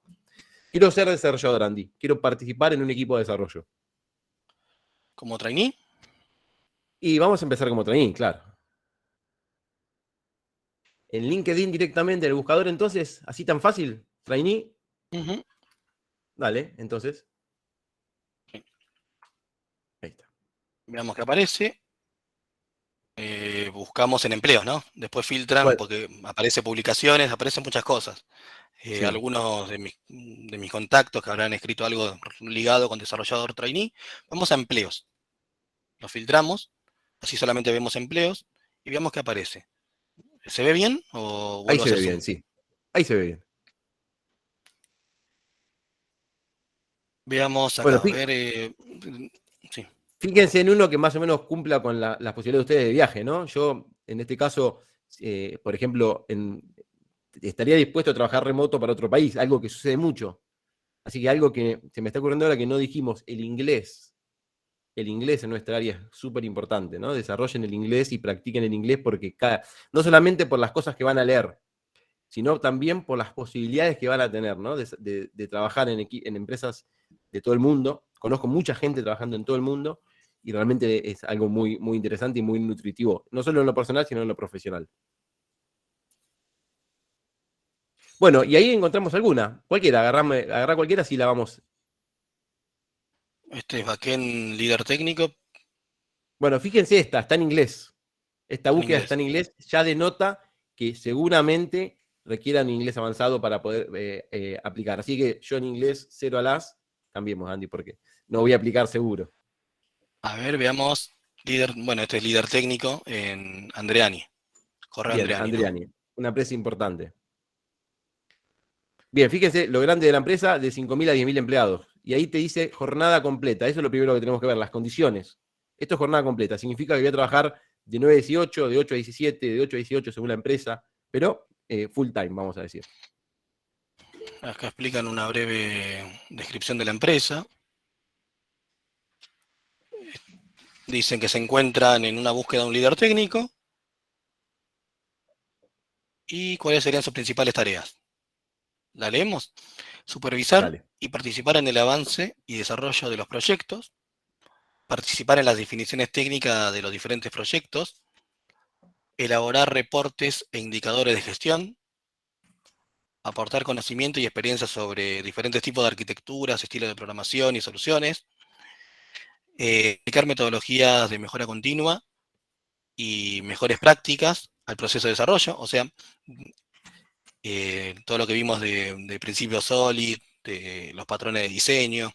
Quiero ser desarrollador, Andy. Quiero participar en un equipo de desarrollo. ¿Como trainee? Y vamos a empezar como trainee, claro. En LinkedIn directamente, en el buscador, entonces, así tan fácil, trainee. Dale, entonces. Sí. Ahí está. Veamos qué aparece. Buscamos en empleos, ¿no? Después filtran Bueno, porque aparece publicaciones, aparecen muchas cosas. sí. Algunos de mis contactos que habrán escrito algo ligado con desarrollador trainee. Vamos a empleos. Los filtramos, así solamente vemos empleos y veamos qué aparece. ¿Se ve bien o Ahí vuelvo a se hacer ve zoom? bien, sí. Ahí se ve bien. Veamos acá, Bueno, a ver. Sí. fíjense en uno que más o menos cumpla con las posibilidades de ustedes de viaje, ¿no? Yo, en este caso, por ejemplo, estaría dispuesto a trabajar remoto para otro país, algo que sucede mucho. Así que algo que se me está ocurriendo ahora que no dijimos, el inglés. El inglés en nuestra área es súper importante, ¿no? Desarrollen el inglés y practiquen el inglés porque no solamente por las cosas que van a leer, sino también por las posibilidades que van a tener, ¿no? De trabajar en empresas de todo el mundo. Conozco mucha gente trabajando en todo el mundo y realmente es algo muy, muy interesante y muy nutritivo, no solo en lo personal, sino en lo profesional. Bueno, y ahí encontramos alguna. Cualquiera, agarrá cualquiera si la vamos. Este es backend líder técnico. Bueno, fíjense está en inglés. Esta En búsqueda inglés. está en inglés, ya denota que seguramente requieran inglés avanzado para poder aplicar. Así que yo en inglés, 0 a las, cambiemos, Andy, porque no voy a aplicar seguro. A ver, veamos. Bueno, este es líder técnico en Andreani. Correo Bien, Andreani, ¿no? Andreani, una empresa importante. Bien, fíjense lo grande de la empresa, de 5.000 a 10.000 empleados. Y ahí te dice jornada completa. Eso es lo primero que tenemos que ver, las condiciones. Esto es jornada completa. Significa que voy a trabajar de 9 a 18, de 8 a 17, de 8 a 18 según la empresa, pero full time, vamos a decir. Acá explican una breve descripción de la empresa. Dicen que se encuentran en una búsqueda de un líder técnico. ¿Y cuáles serían sus principales tareas? ¿La leemos? Supervisar Dale. y participar en el avance y desarrollo de los proyectos, participar en las definiciones técnicas de los diferentes proyectos, elaborar reportes e indicadores de gestión, aportar conocimiento y experiencia sobre diferentes tipos de arquitecturas, estilos de programación y soluciones, aplicar metodologías de mejora continua y mejores prácticas al proceso de desarrollo, o sea, todo lo que vimos de principios SOLID, de los patrones de diseño.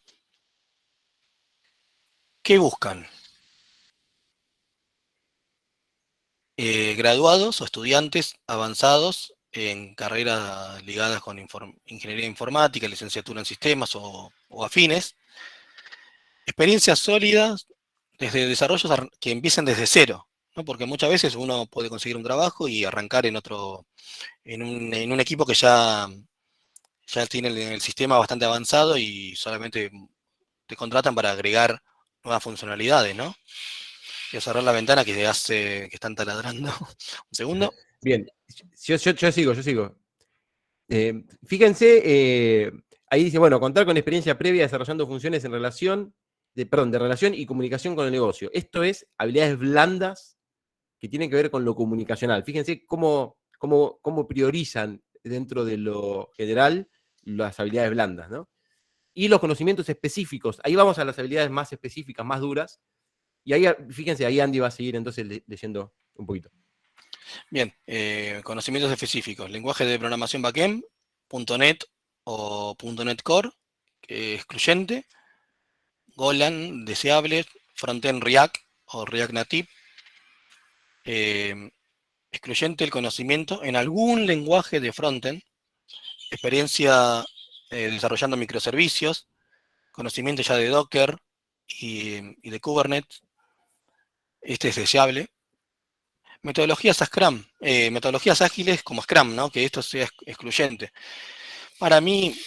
¿Qué buscan? Graduados o estudiantes avanzados en carreras ligadas con ingeniería informática, licenciatura en sistemas o afines, experiencias sólidas desde desarrollos que empiecen desde cero, ¿no? Porque muchas veces uno puede conseguir un trabajo y arrancar en un equipo que ya tiene el sistema bastante avanzado y solamente te contratan para agregar nuevas funcionalidades, ¿no? Voy a cerrar la ventana que están taladrando. Un segundo. Bien, yo sigo. Fíjense, ahí dice, bueno, contar con experiencia previa desarrollando funciones de relación y comunicación con el negocio. Esto es habilidades blandas que tienen que ver con lo comunicacional. Fíjense cómo priorizan dentro de lo general las habilidades blandas, ¿no? Y los conocimientos específicos. Ahí vamos a las habilidades más específicas, más duras. Y ahí, fíjense, ahí Andy va a seguir entonces leyendo un poquito. Bien, conocimientos específicos. Lenguaje de programación backend, .NET o .NET Core, excluyente. Golang, deseable. Frontend React o React Native. Excluyente el conocimiento en algún lenguaje de frontend. Experiencia desarrollando microservicios. Conocimiento ya de Docker y de Kubernetes. Este es deseable. Metodologías Scrum, metodologías ágiles como Scrum, ¿no? Que esto sea excluyente. Para mí,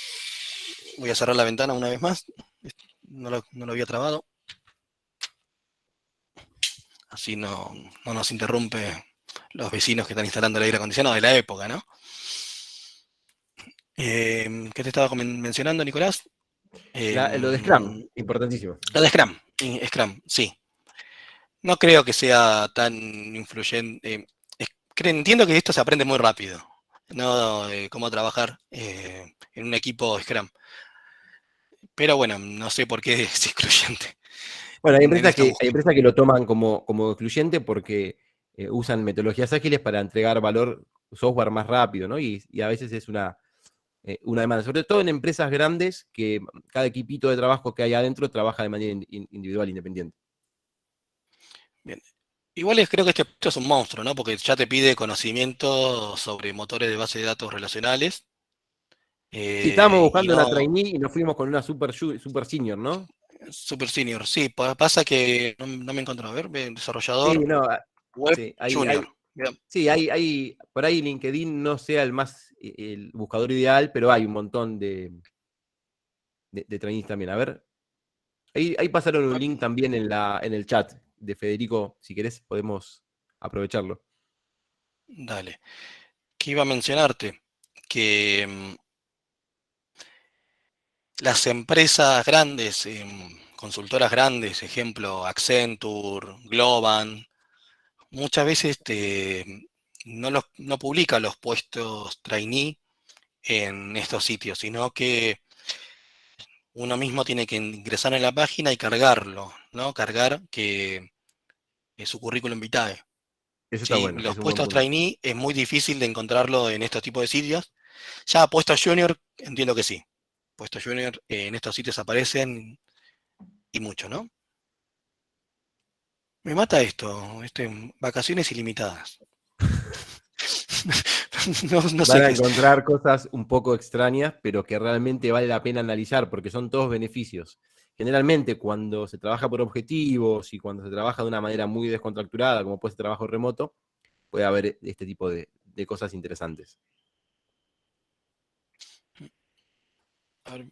voy a cerrar la ventana una vez más, no lo había trabado. Así no nos interrumpe los vecinos que están instalando el aire acondicionado de la época, ¿no? ¿Qué te estaba mencionando, Nicolás? Lo de Scrum, importantísimo. Lo de Scrum, sí. No creo que sea tan influyente. Entiendo que esto se aprende muy rápido, ¿no? Cómo trabajar en un equipo Scrum. Pero bueno, no sé por qué es excluyente. Bueno, hay empresas que lo toman como excluyente porque usan metodologías ágiles para entregar software más rápido, ¿no? Y a veces es una demanda, sobre todo en empresas grandes que cada equipito de trabajo que hay adentro trabaja de manera individual, independiente. Bien. Igual creo que esto es un monstruo, ¿no? Porque ya te pide conocimiento sobre motores de base de datos relacionales. Sí, estábamos buscando una trainee y nos fuimos con una super senior, ¿no? Super senior, sí. Pasa que no me encontré. A ver, desarrollador Sí, no, web sí, junior. Por ahí LinkedIn no sea el buscador ideal, pero hay un montón de trainees también. A ver, ahí pasaron un link también en el chat de Federico. Si querés, podemos aprovecharlo. Dale. ¿Qué iba a mencionarte? Que las empresas grandes, consultoras grandes, ejemplo, Accenture, Globant, muchas veces no publican los puestos trainee en estos sitios, sino que uno mismo tiene que ingresar en la página y cargarlo, ¿no? Cargar que es su currículum vitae. Eso está ¿Sí? bueno, Los es un buen puestos punto. trainee es muy difícil de encontrarlo en estos tipos de sitios. Ya puestos junior, entiendo que sí. Puestos junior en estos sitios aparecen y mucho, ¿no? Me mata esto, vacaciones ilimitadas. no sé Van a qué es. encontrar cosas un poco extrañas, pero que realmente vale la pena analizar, porque son todos beneficios. Generalmente, cuando se trabaja por objetivos y cuando se trabaja de una manera muy descontracturada, como puede ser trabajo remoto, puede haber este tipo de cosas interesantes. A ver,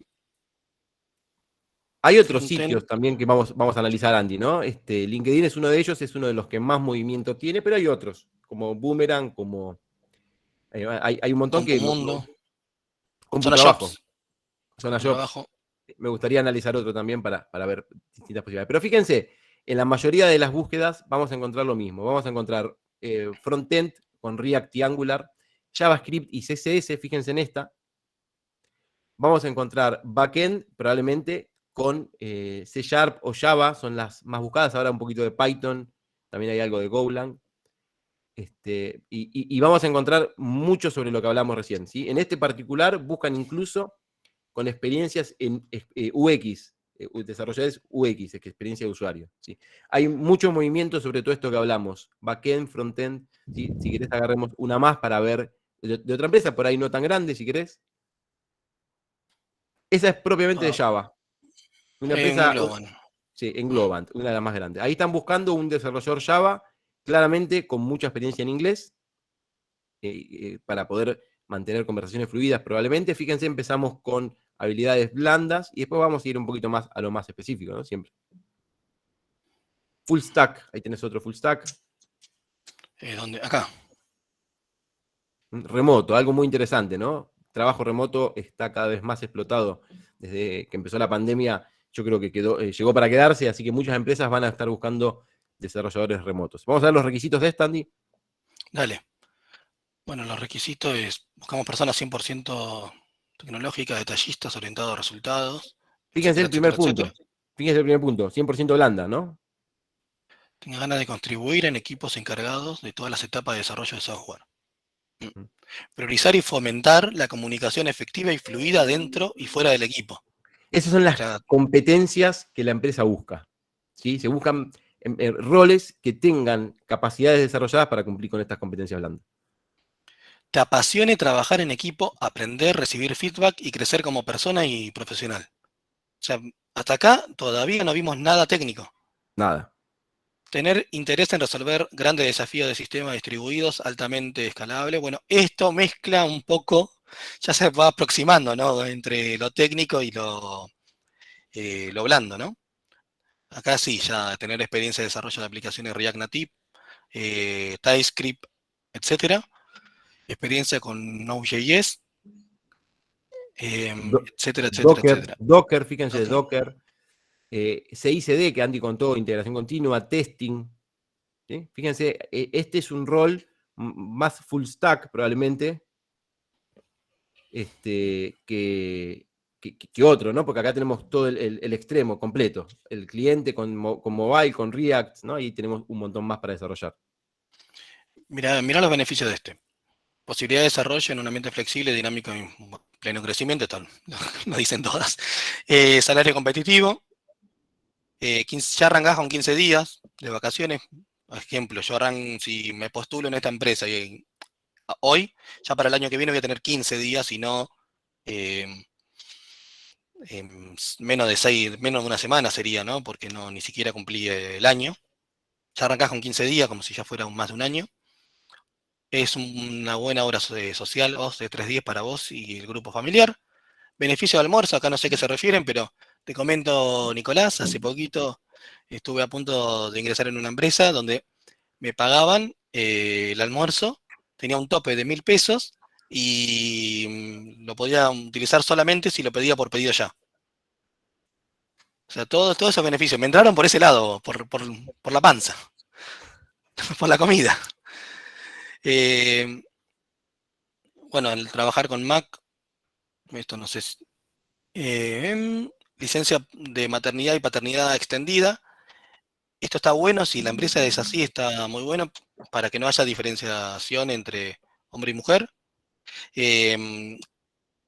Hay otros Frontend. sitios también que vamos a analizar, Andy, ¿no? LinkedIn es uno de ellos, es uno de los que más movimiento tiene, pero hay otros, como Boomerang, como... hay un montón que... Compumundo. Zona CompuTrabajo. Jobs. Zona Jobs. Trabajo. Me gustaría analizar otro también para ver distintas posibilidades. Pero fíjense, en la mayoría de las búsquedas vamos a encontrar lo mismo. Vamos a encontrar frontend con React y Angular, JavaScript y CSS, fíjense en esta. Vamos a encontrar backend probablemente con C# o Java, son las más buscadas. Ahora un poquito de Python, también hay algo de Golang. Y vamos a encontrar mucho sobre lo que hablamos recién, ¿sí? En este particular buscan incluso con experiencias en UX, desarrolladores UX, experiencia de usuario, ¿sí? Hay mucho movimiento sobre todo esto que hablamos, backend, frontend, ¿sí? Si querés agarremos una más para ver de otra empresa, por ahí no tan grande, si querés. Esa es propiamente de Java. Una empresa... Globant. Sí, en Globant, una de las más grandes. Ahí están buscando un desarrollador Java, claramente con mucha experiencia en inglés, para poder mantener conversaciones fluidas probablemente. Fíjense, empezamos con habilidades blandas y después vamos a ir un poquito más a lo más específico, ¿no? Siempre. Full stack, ahí tenés otro full stack. ¿Dónde? Acá. Remoto, algo muy interesante, ¿no? Trabajo remoto está cada vez más explotado. Desde que empezó la pandemia, yo creo que llegó para quedarse, así que muchas empresas van a estar buscando desarrolladores remotos. Vamos a ver los requisitos de esta, Andy. Dale. Bueno, los requisitos es, buscamos personas 100% tecnológicas, detallistas, orientados a resultados. Fíjense el primer punto. Etcétera. Fíjense el primer punto, 100% blanda, ¿no? Tenga ganas de contribuir en equipos encargados de todas las etapas de desarrollo de software. Priorizar y fomentar la comunicación efectiva y fluida dentro y fuera del equipo. Esas son las competencias que la empresa busca, ¿sí? Se buscan roles que tengan capacidades desarrolladas para cumplir con estas competencias blandas. Te apasione trabajar en equipo, aprender, recibir feedback y crecer como persona y profesional. O sea, hasta acá todavía no vimos nada técnico. Nada. Tener interés en resolver grandes desafíos de sistemas distribuidos altamente escalables. Bueno, esto mezcla un poco, ya se va aproximando, ¿no? Entre lo técnico y lo blando, ¿no? Acá sí, ya tener experiencia de desarrollo de aplicaciones React Native, TypeScript, etcétera. Experiencia con Node.js, etcétera, etcétera. Docker, fíjense, Docker. CICD, que Andy contó, integración continua, testing. ¿Sí? Fíjense, este es un rol más full stack probablemente que otro, ¿no? Porque acá tenemos todo el extremo completo. El cliente con mobile, con React, ¿no? Ahí tenemos un montón más para desarrollar. Mirá los beneficios de este. Posibilidad de desarrollo en un ambiente flexible, dinámico y pleno crecimiento, esto lo dicen todas. Salario competitivo. Ya arrancás con 15 días de vacaciones. Por ejemplo, si me postulo en esta empresa y hoy, ya para el año que viene voy a tener 15 días y no menos de una semana sería, ¿no? Porque ni siquiera cumplí el año. Ya arrancás con 15 días, como si ya fuera más de un año. Es una buena hora social, de 3 días para vos y el grupo familiar. Beneficio de almuerzo, acá no sé a qué se refieren, pero te comento, Nicolás, hace poquito estuve a punto de ingresar en una empresa donde me pagaban el almuerzo, tenía un tope de 1.000 pesos y lo podía utilizar solamente si lo pedía por pedido ya. O sea, todos esos beneficios me entraron por ese lado, por la panza, por la comida. Bueno, al trabajar con Mac, esto no sé si... licencia de maternidad y paternidad extendida. Esto está bueno, si la empresa es así, está muy bueno, para que no haya diferenciación entre hombre y mujer. ¿Qué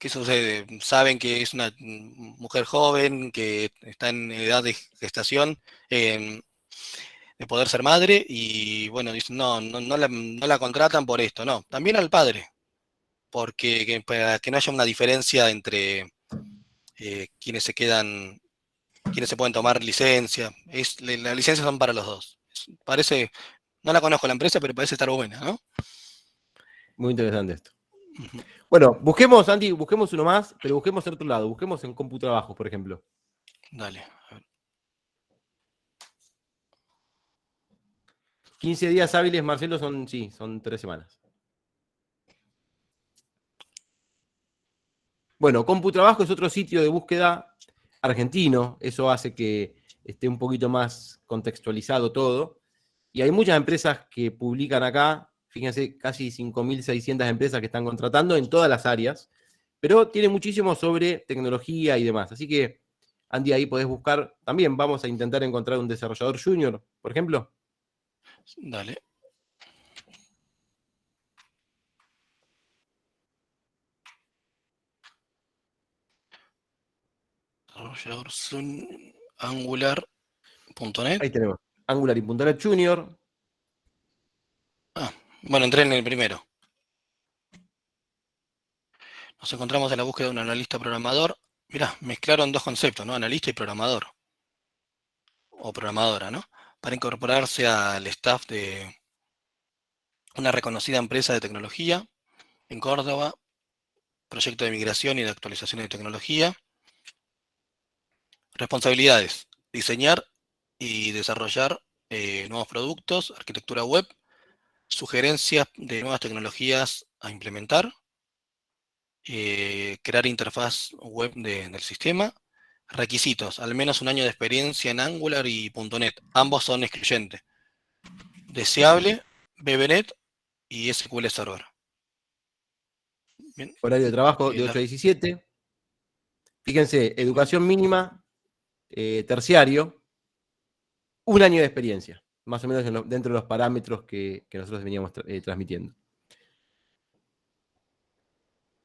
sucede? Saben que es una mujer joven, que está en edad de gestación, de poder ser madre, y bueno, dicen, no la contratan por esto, no. También al padre, porque para que no haya una diferencia entre quienes se pueden tomar licencia. Las licencias son para los dos. Parece, no la conozco la empresa, pero parece estar buena, ¿no? Muy interesante esto. Bueno, busquemos, Andy, busquemos uno más, pero busquemos en otro lado. Busquemos en CompuTrabajo, por ejemplo. Dale. A ver. 15 días hábiles, Marcelo, son 3 semanas. Bueno, CompuTrabajo es otro sitio de búsqueda argentino. Eso hace que esté un poquito más contextualizado todo. Y hay muchas empresas que publican acá. Fíjense, casi 5.600 empresas que están contratando en todas las áreas. Pero tiene muchísimo sobre tecnología y demás. Así que, Andy, ahí podés buscar. También vamos a intentar encontrar un desarrollador junior, por ejemplo. Dale. Desarrollador Angular.net. Ahí tenemos. Angular y .NET Junior. Bueno, entré en el primero. Nos encontramos en la búsqueda de un analista programador. Mirá, mezclaron dos conceptos, ¿no? Analista y programador. O programadora, ¿no? Para incorporarse al staff de una reconocida empresa de tecnología en Córdoba, proyecto de migración y de actualización de tecnología. Responsabilidades: diseñar y desarrollar nuevos productos, arquitectura web, sugerencias de nuevas tecnologías a implementar, crear interfaz web del sistema. Requisitos: al menos un año de experiencia en Angular y .NET. Ambos son excluyentes. Deseable, BBNet y SQL Server. Bien. Horario de trabajo de 8 a 17. Fíjense, educación mínima, terciario, 1 año de experiencia, más o menos dentro de los parámetros que nosotros veníamos transmitiendo.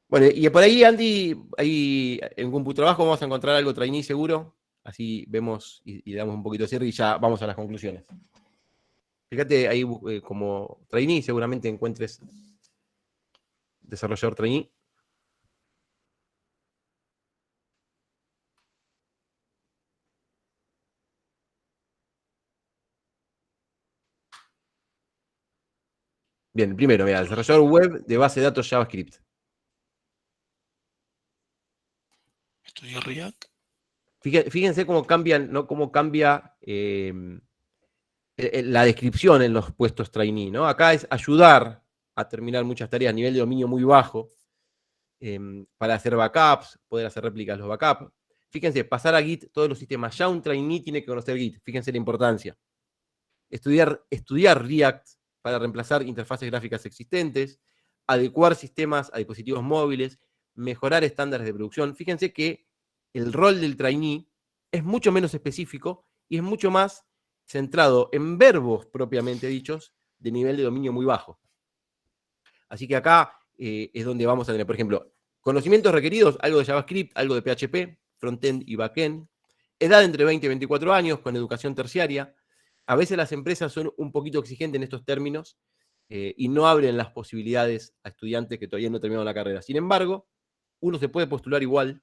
Bueno, y por ahí, Andy, ahí en CompuTrabajo vamos a encontrar algo trainee seguro, así vemos y damos un poquito de cierre y ya vamos a las conclusiones. Fíjate ahí como trainee, seguramente encuentres desarrollador trainee. Bien, primero, mira, desarrollador web de base de datos JavaScript. Estudio React. Fíjense cómo cambian, ¿no? Cómo cambia la descripción en los puestos trainee, ¿no? Acá es ayudar a terminar muchas tareas a nivel de dominio muy bajo, para hacer backups, poder hacer réplicas de los backups. Fíjense, pasar a Git todos los sistemas. Ya un trainee tiene que conocer Git. Fíjense la importancia. Estudiar React para reemplazar interfaces gráficas existentes, adecuar sistemas a dispositivos móviles, mejorar estándares de producción. Fíjense que el rol del trainee es mucho menos específico y es mucho más centrado en verbos propiamente dichos de nivel de dominio muy bajo. Así que acá es donde vamos a tener, por ejemplo, conocimientos requeridos, algo de JavaScript, algo de PHP, frontend y backend, edad entre 20 y 24 años, con educación terciaria. A veces las empresas son un poquito exigentes en estos términos y no abren las posibilidades a estudiantes que todavía no terminaron la carrera. Sin embargo, uno se puede postular igual,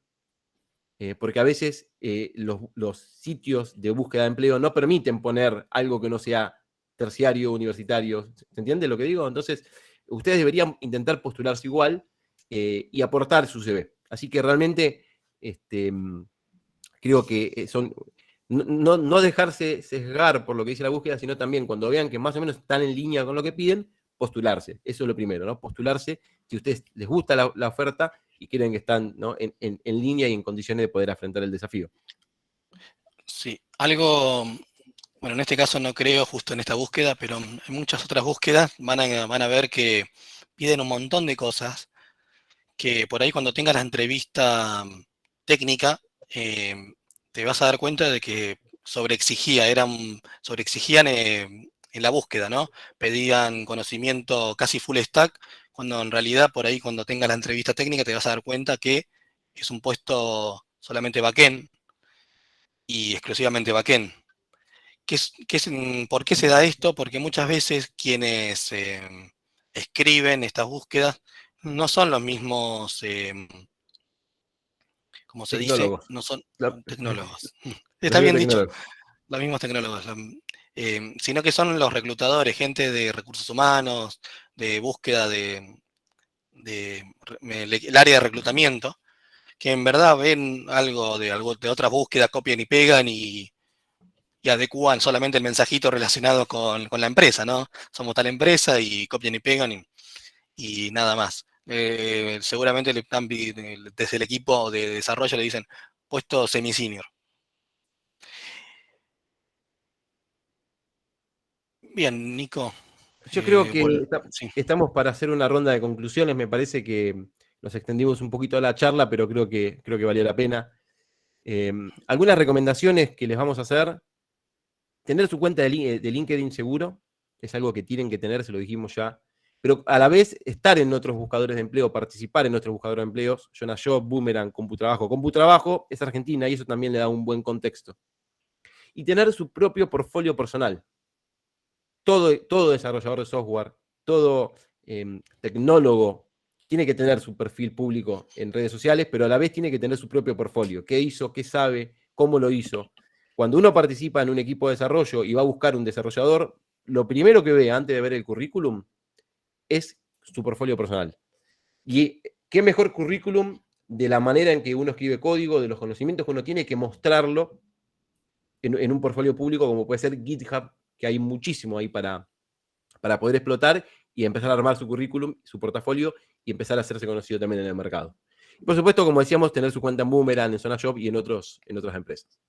porque a veces los sitios de búsqueda de empleo no permiten poner algo que no sea terciario, universitario. ¿Se entiende lo que digo? Entonces, ustedes deberían intentar postularse igual y aportar su CV. Así que realmente creo que no dejarse sesgar por lo que dice la búsqueda, sino también cuando vean que más o menos están en línea con lo que piden, postularse. Eso es lo primero, ¿no? Postularse si a ustedes les gusta la oferta y creen que están, ¿no? en línea y en condiciones de poder afrontar el desafío. Sí, algo, bueno, en este caso no creo justo en esta búsqueda, pero en muchas otras búsquedas van a ver que piden un montón de cosas que por ahí cuando tengas la entrevista técnica te vas a dar cuenta de que sobreexigían en la búsqueda, ¿no? Pedían conocimiento casi full stack, cuando en realidad por ahí cuando tengas la entrevista técnica te vas a dar cuenta que es un puesto solamente backend y exclusivamente backend. ¿Por qué se da esto? Porque muchas veces quienes escriben estas búsquedas no son los mismos, como se dice, Tecnólogos. no son tecnólogos. Los Está mismos bien dicho, tecnólogos. los mismos tecnólogos, sino que son los reclutadores, gente de recursos humanos, de búsqueda el área de reclutamiento, que en verdad ven algo de otras búsquedas, copian y pegan y adecúan solamente el mensajito relacionado con la empresa, ¿no? Somos tal empresa y copian y pegan y nada más. Seguramente desde el equipo de desarrollo le dicen puesto semi-senior. Bien, Nico. Yo creo que sí. estamos para hacer una ronda de conclusiones. Me parece que nos extendimos un poquito a la charla, pero creo que valió la pena. Algunas recomendaciones que les vamos a hacer. Tener su cuenta de LinkedIn seguro. Es algo que tienen que tener, se lo dijimos ya. Pero a la vez estar en otros buscadores de empleo, participar en otros buscadores de empleos. Jonas Job, Boomerang, CompuTrabajo. CompuTrabajo es Argentina y eso también le da un buen contexto. Y tener su propio portfolio personal. Todo desarrollador de software, todo tecnólogo tiene que tener su perfil público en redes sociales, pero a la vez tiene que tener su propio portfolio. ¿Qué hizo? ¿Qué sabe? ¿Cómo lo hizo? Cuando uno participa en un equipo de desarrollo y va a buscar un desarrollador, lo primero que ve antes de ver el currículum es su portfolio personal. Y qué mejor currículum de la manera en que uno escribe código, de los conocimientos que uno tiene, que mostrarlo en un portfolio público como puede ser GitHub, que hay muchísimo ahí para poder explotar y empezar a armar su currículum, su portafolio y empezar a hacerse conocido también en el mercado. Y por supuesto, como decíamos, tener su cuenta en Boomerang, en ZonaJob y en otras empresas.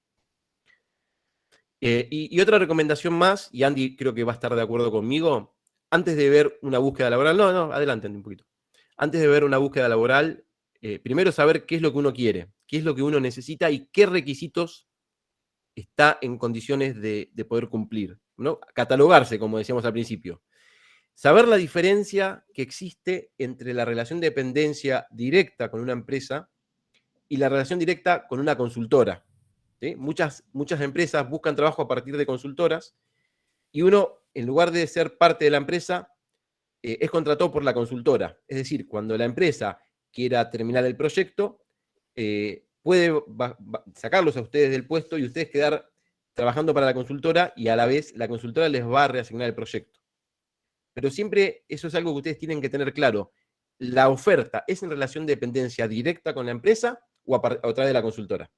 Y otra recomendación más, y Andy creo que va a estar de acuerdo conmigo, antes de ver una búsqueda laboral, adelante un poquito. Antes de ver una búsqueda laboral, primero saber qué es lo que uno quiere, qué es lo que uno necesita y qué requisitos está en condiciones de poder cumplir, ¿no? Catalogarse, como decíamos al principio. Saber la diferencia que existe entre la relación de dependencia directa con una empresa y la relación directa con una consultora. ¿Sí? Muchas empresas buscan trabajo a partir de consultoras y uno, en lugar de ser parte de la empresa, es contratado por la consultora. Es decir, cuando la empresa quiera terminar el proyecto, puede sacarlos a ustedes del puesto y ustedes quedar trabajando para la consultora y a la vez la consultora les va a reasignar el proyecto. Pero siempre eso es algo que ustedes tienen que tener claro. La oferta es en relación de dependencia directa con la empresa o a través de la consultora.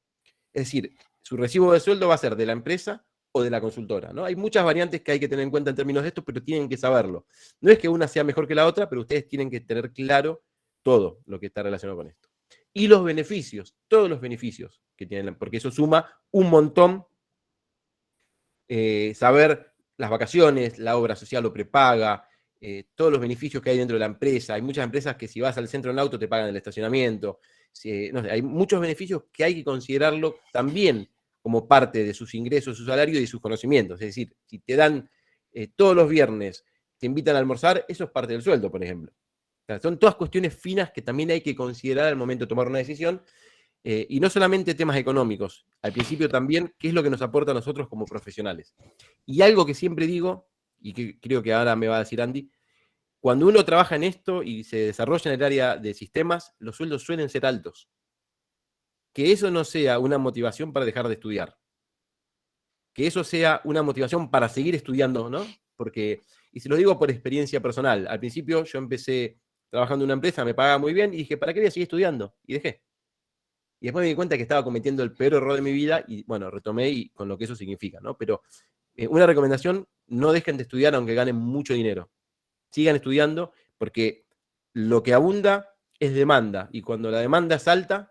Es decir, su recibo de sueldo va a ser de la empresa o de la consultora, ¿no? Hay muchas variantes que hay que tener en cuenta en términos de esto, pero tienen que saberlo. No es que una sea mejor que la otra, pero ustedes tienen que tener claro todo lo que está relacionado con esto. Y los beneficios, todos los beneficios que tienen, porque eso suma un montón. Saber las vacaciones, la obra social o prepaga, todos los beneficios que hay dentro de la empresa. Hay muchas empresas que si vas al centro en auto te pagan el estacionamiento. No sé, hay muchos beneficios que hay que considerarlo también como parte de sus ingresos, su salario y de sus conocimientos. Es decir, si te dan todos los viernes, te invitan a almorzar, eso es parte del sueldo, por ejemplo. O sea, son todas cuestiones finas que también hay que considerar al momento de tomar una decisión. Y no solamente temas económicos, al principio también, qué es lo que nos aporta a nosotros como profesionales. Y algo que siempre digo, y que creo que ahora me va a decir Andy, cuando uno trabaja en esto y se desarrolla en el área de sistemas, los sueldos suelen ser altos. Que eso no sea una motivación para dejar de estudiar. Que eso sea una motivación para seguir estudiando, ¿no? Porque, y se lo digo por experiencia personal, al principio yo empecé trabajando en una empresa, me pagaba muy bien, y dije, ¿para qué voy a seguir estudiando? Y dejé. Y después me di cuenta que estaba cometiendo el peor error de mi vida y, bueno, retomé y con lo que eso significa, ¿no? Pero una recomendación, no dejen de estudiar aunque ganen mucho dinero. Sigan estudiando porque lo que abunda es demanda y cuando la demanda es alta,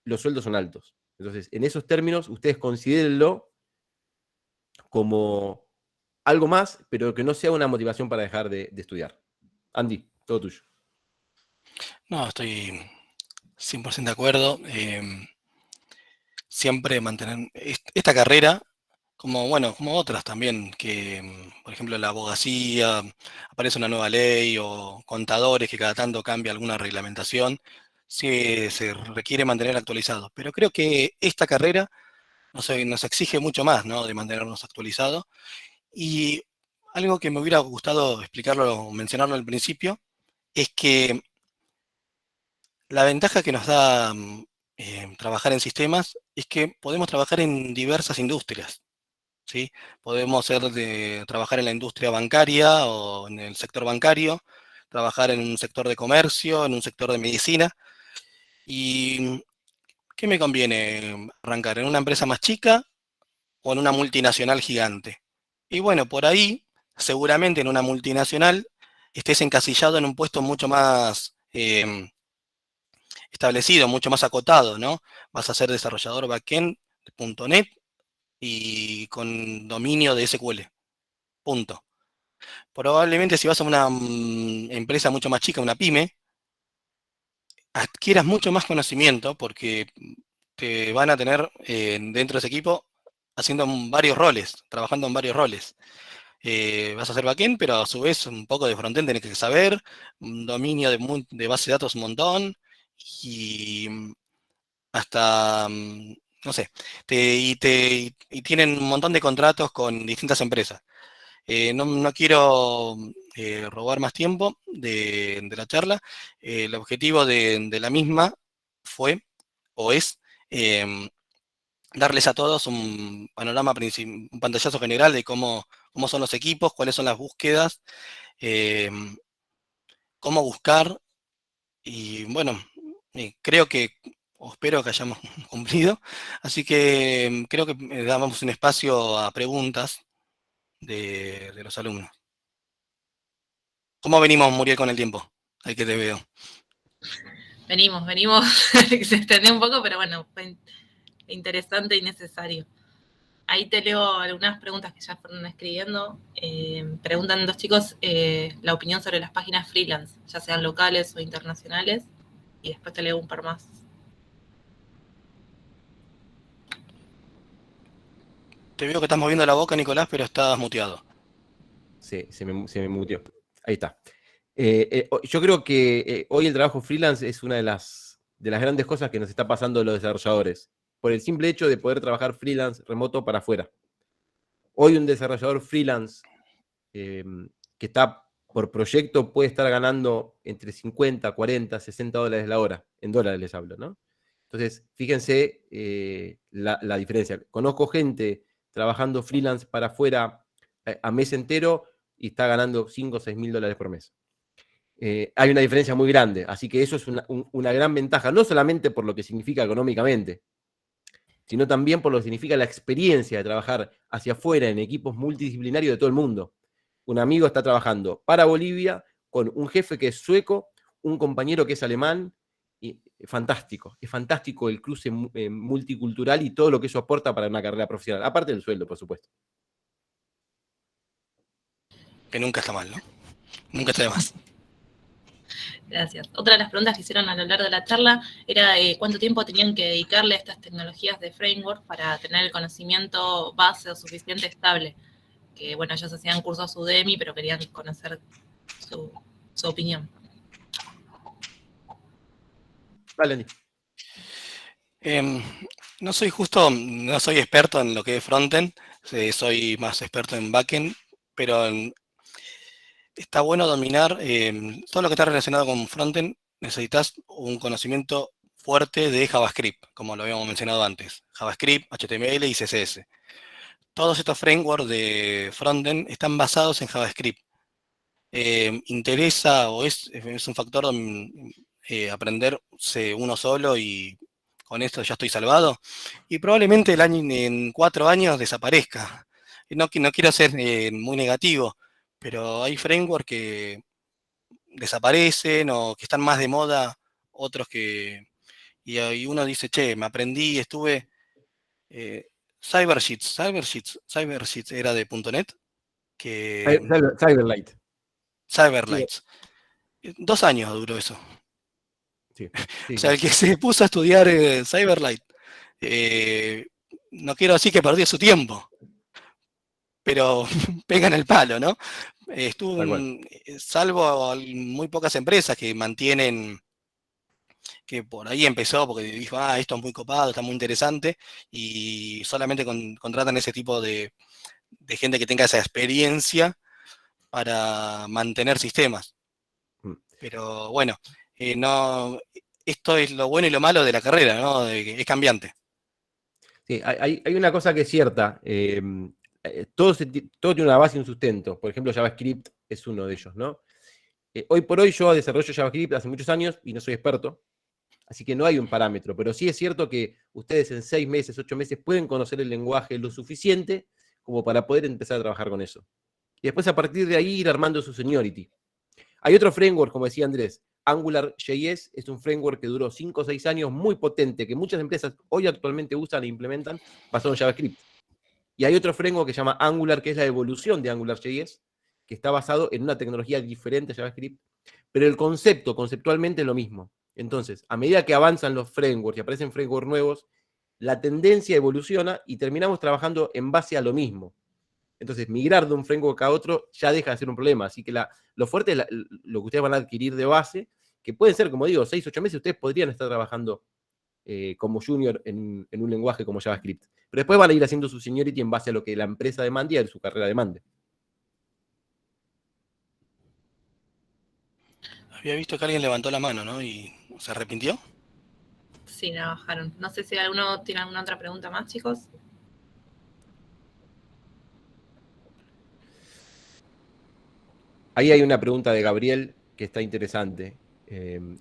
los sueldos son altos. Entonces, en esos términos, ustedes considérenlo como algo más, pero que no sea una motivación para dejar de estudiar. Andy, todo tuyo. No, estoy 100% de acuerdo. Siempre mantener esta carrera, como otras también, que por ejemplo la abogacía, aparece una nueva ley, o contadores que cada tanto cambia alguna reglamentación, sí, se requiere mantener actualizados. Pero creo que esta carrera nos exige mucho más, ¿no? De mantenernos actualizados. Y algo que me hubiera gustado explicarlo, mencionarlo al principio, es que la ventaja que nos da trabajar en sistemas es que podemos trabajar en diversas industrias, ¿sí? Podemos trabajar en la industria bancaria o en el sector bancario, trabajar en un sector de comercio, en un sector de medicina, ¿Y qué me conviene arrancar? ¿En una empresa más chica o en una multinacional gigante? Y bueno, por ahí, seguramente en una multinacional estés encasillado en un puesto mucho más establecido, mucho más acotado, ¿no? Vas a ser desarrollador backend de .NET y con dominio de SQL. Punto. Probablemente si vas a una empresa mucho más chica, una pyme, adquieras mucho más conocimiento porque te van a tener dentro de ese equipo haciendo varios roles, trabajando en varios roles. Vas a hacer backend, pero a su vez un poco de frontend tenés que saber, un dominio de base de datos un montón, y hasta, no sé, y tienen un montón de contratos con distintas empresas. No quiero robar más tiempo de la charla. El objetivo de la misma fue, o es, darles a todos un panorama, un pantallazo general de cómo son los equipos, cuáles son las búsquedas, cómo buscar, y bueno, creo que, o espero que hayamos cumplido, así que creo que damos un espacio a preguntas de los alumnos. ¿Cómo venimos, Muriel, con el tiempo? Ahí que te veo. Venimos, se extendió un poco, pero bueno, fue interesante y necesario. Ahí te leo algunas preguntas que ya fueron escribiendo. Preguntan dos chicos la opinión sobre las páginas freelance, ya sean locales o internacionales, y después te leo un par más. Te veo que estás moviendo la boca, Nicolás, pero estás muteado. Sí, se me muteó. Ahí está. Yo creo que hoy el trabajo freelance es una de las grandes cosas que nos está pasando a los desarrolladores, por el simple hecho de poder trabajar freelance remoto para afuera. Hoy un desarrollador freelance que está por proyecto puede estar ganando entre 50, 40, 60 dólares la hora. En dólares les hablo, ¿no? Entonces, fíjense la diferencia. Conozco gente trabajando freelance para afuera a mes entero y está ganando 5 o 6 mil dólares por mes. Hay una diferencia muy grande, así que eso es una gran ventaja, no solamente por lo que significa económicamente, sino también por lo que significa la experiencia de trabajar hacia afuera en equipos multidisciplinarios de todo el mundo. Un amigo está trabajando para Bolivia con un jefe que es sueco, un compañero que es alemán, y es fantástico el cruce multicultural y todo lo que eso aporta para una carrera profesional, aparte del sueldo, por supuesto. Que nunca está mal, ¿no? Nunca está de más. Gracias. Otra de las preguntas que hicieron a lo largo de la charla era cuánto tiempo tenían que dedicarle a estas tecnologías de framework para tener el conocimiento base o suficiente estable. Que bueno, ellos hacían cursos Udemy, pero querían conocer su opinión. Vale, Andy. No soy experto en lo que es frontend, soy más experto en backend, pero está bueno dominar todo lo que está relacionado con frontend. Necesitas un conocimiento fuerte de JavaScript, como lo habíamos mencionado antes. JavaScript, HTML y CSS. Todos estos frameworks de frontend están basados en JavaScript. Interesa o es un factor aprenderse uno solo y con esto ya estoy salvado. Y probablemente en 4 años desaparezca. No quiero ser muy negativo, pero hay frameworks que desaparecen o que están más de moda, otros que... Y uno dice, che, me aprendí, estuve... CyberSheets era de .NET. Cyberlight. Cyberlights. 2 años duró eso. Sí, o sea, el que se puso a estudiar Cyberlight, no quiero decir que perdió su tiempo, pero pegan el palo, ¿no? Salvo muy pocas empresas que mantienen, que por ahí empezó porque dijo, esto es muy copado, está muy interesante, y solamente contratan ese tipo de gente que tenga esa experiencia para mantener sistemas. Pero bueno, esto es lo bueno y lo malo de la carrera, ¿no? Es cambiante. Sí, hay una cosa que es cierta. Todo tiene una base y un sustento. Por ejemplo, JavaScript es uno de ellos, ¿no? Hoy por hoy yo desarrollo JavaScript hace muchos años y no soy experto. Así que no hay un parámetro, pero sí es cierto que ustedes en 6 meses, 8 meses pueden conocer el lenguaje lo suficiente como para poder empezar a trabajar con eso. Y después a partir de ahí ir armando su seniority. Hay otro framework, como decía Andrés, AngularJS es un framework que duró 5 o 6 años, muy potente, que muchas empresas hoy actualmente usan e implementan basado en JavaScript. Y hay otro framework que se llama Angular, que es la evolución de AngularJS, que está basado en una tecnología diferente a JavaScript, pero el concepto, conceptualmente es lo mismo. Entonces, a medida que avanzan los frameworks y aparecen frameworks nuevos, la tendencia evoluciona y terminamos trabajando en base a lo mismo. Entonces, migrar de un framework a otro ya deja de ser un problema. Así que lo fuerte es lo que ustedes van a adquirir de base, que pueden ser, como digo, 6, 8 meses, ustedes podrían estar trabajando como junior en un lenguaje como JavaScript. Pero después van a ir haciendo su seniority en base a lo que la empresa demande y a su carrera demande. Había visto que alguien levantó la mano, ¿no? ¿Y se arrepintió? Sí, la bajaron. No sé si alguno tiene alguna otra pregunta más, chicos. Ahí hay una pregunta de Gabriel que está interesante.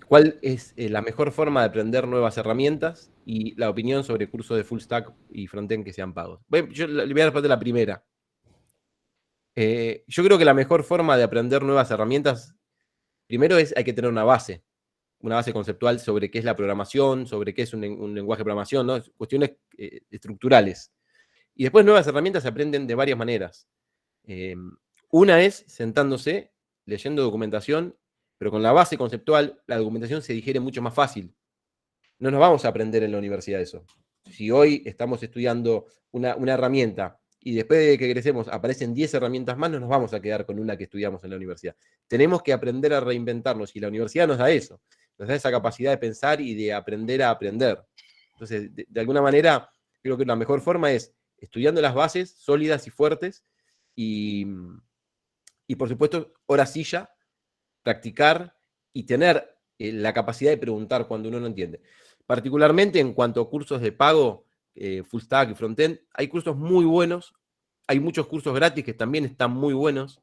¿Cuál es la mejor forma de aprender nuevas herramientas y la opinión sobre cursos de full stack y frontend que sean pagos? Bueno, yo le voy a responder la primera. Yo creo que la mejor forma de aprender nuevas herramientas, primero hay que tener una base conceptual sobre qué es la programación, sobre qué es un lenguaje de programación, ¿no? Cuestiones estructurales. Y después nuevas herramientas se aprenden de varias maneras. Una es sentándose, leyendo documentación, pero con la base conceptual, la documentación se digiere mucho más fácil. No nos vamos a aprender en la universidad eso. Si hoy estamos estudiando una herramienta y después de que egresemos aparecen 10 herramientas más, no nos vamos a quedar con una que estudiamos en la universidad. Tenemos que aprender a reinventarnos y la universidad nos da eso, nos da esa capacidad de pensar y de aprender a aprender. Entonces, de alguna manera, creo que la mejor forma es estudiando las bases sólidas y fuertes y por supuesto, hora silla, practicar y tener la capacidad de preguntar cuando uno no entiende. Particularmente en cuanto a cursos de pago, full stack y frontend, hay cursos muy buenos, hay muchos cursos gratis que también están muy buenos.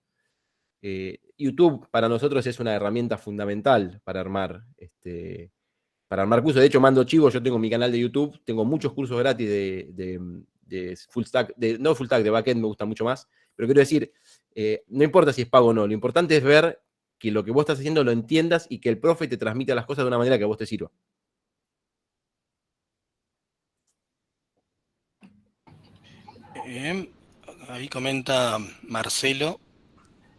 YouTube para nosotros es una herramienta fundamental para armar cursos. De hecho, mando chivo, yo tengo mi canal de YouTube, tengo muchos cursos gratis de full stack, no full stack, de backend me gusta mucho más, pero quiero decir, no importa si es pago o no, lo importante es ver que lo que vos estás haciendo lo entiendas y que el profe te transmita las cosas de una manera que a vos te sirva. Ahí comenta Marcelo,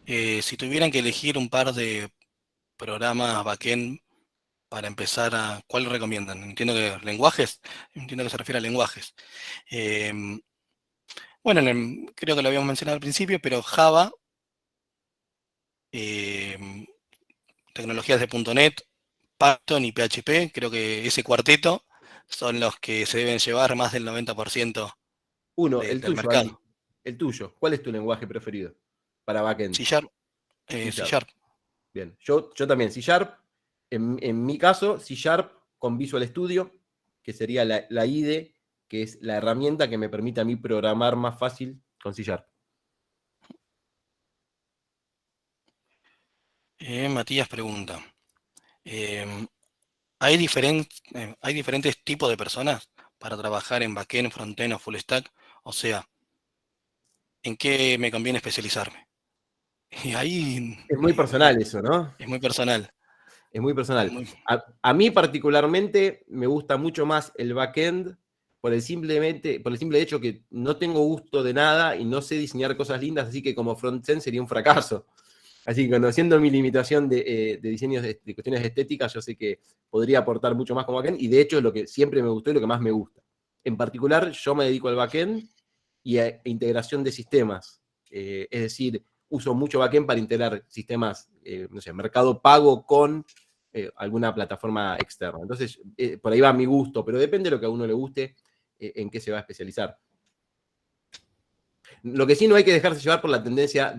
si tuvieran que elegir un par de programas backend para empezar ¿cuál recomiendan? Entiendo que lenguajes, entiendo que se refiere a lenguajes. Bueno, creo que lo habíamos mencionado al principio, pero Java, tecnologías de .NET, Python y PHP, creo que ese cuarteto son los que se deben llevar más del 90% El del tuyo, mercado. Andy, el tuyo. ¿Cuál es tu lenguaje preferido para backend? C Sharp. Bien, yo también, C Sharp. En mi caso, C Sharp con Visual Studio, que sería la IDE, que es la herramienta que me permite a mí programar más fácil con C Sharp. Matías pregunta, ¿hay diferentes tipos de personas para trabajar en backend, frontend o full stack? O sea, ¿en qué me conviene especializarme? Y ahí Es muy personal eso, ¿no? es muy personal. Es muy personal. A mí particularmente me gusta mucho más el backend por el simple hecho que no tengo gusto de nada y no sé diseñar cosas lindas, así que como frontend sería un fracaso. Así que conociendo mi limitación de diseños de cuestiones estéticas, yo sé que podría aportar mucho más como backend y de hecho es lo que siempre me gustó y lo que más me gusta. En particular, yo me dedico al backend y a integración de sistemas. Es decir, uso mucho backend para integrar sistemas, no sé, mercado pago con alguna plataforma externa. Entonces, por ahí va mi gusto, pero depende de lo que a uno le guste, en qué se va a especializar. Lo que sí no hay que dejarse llevar por la tendencia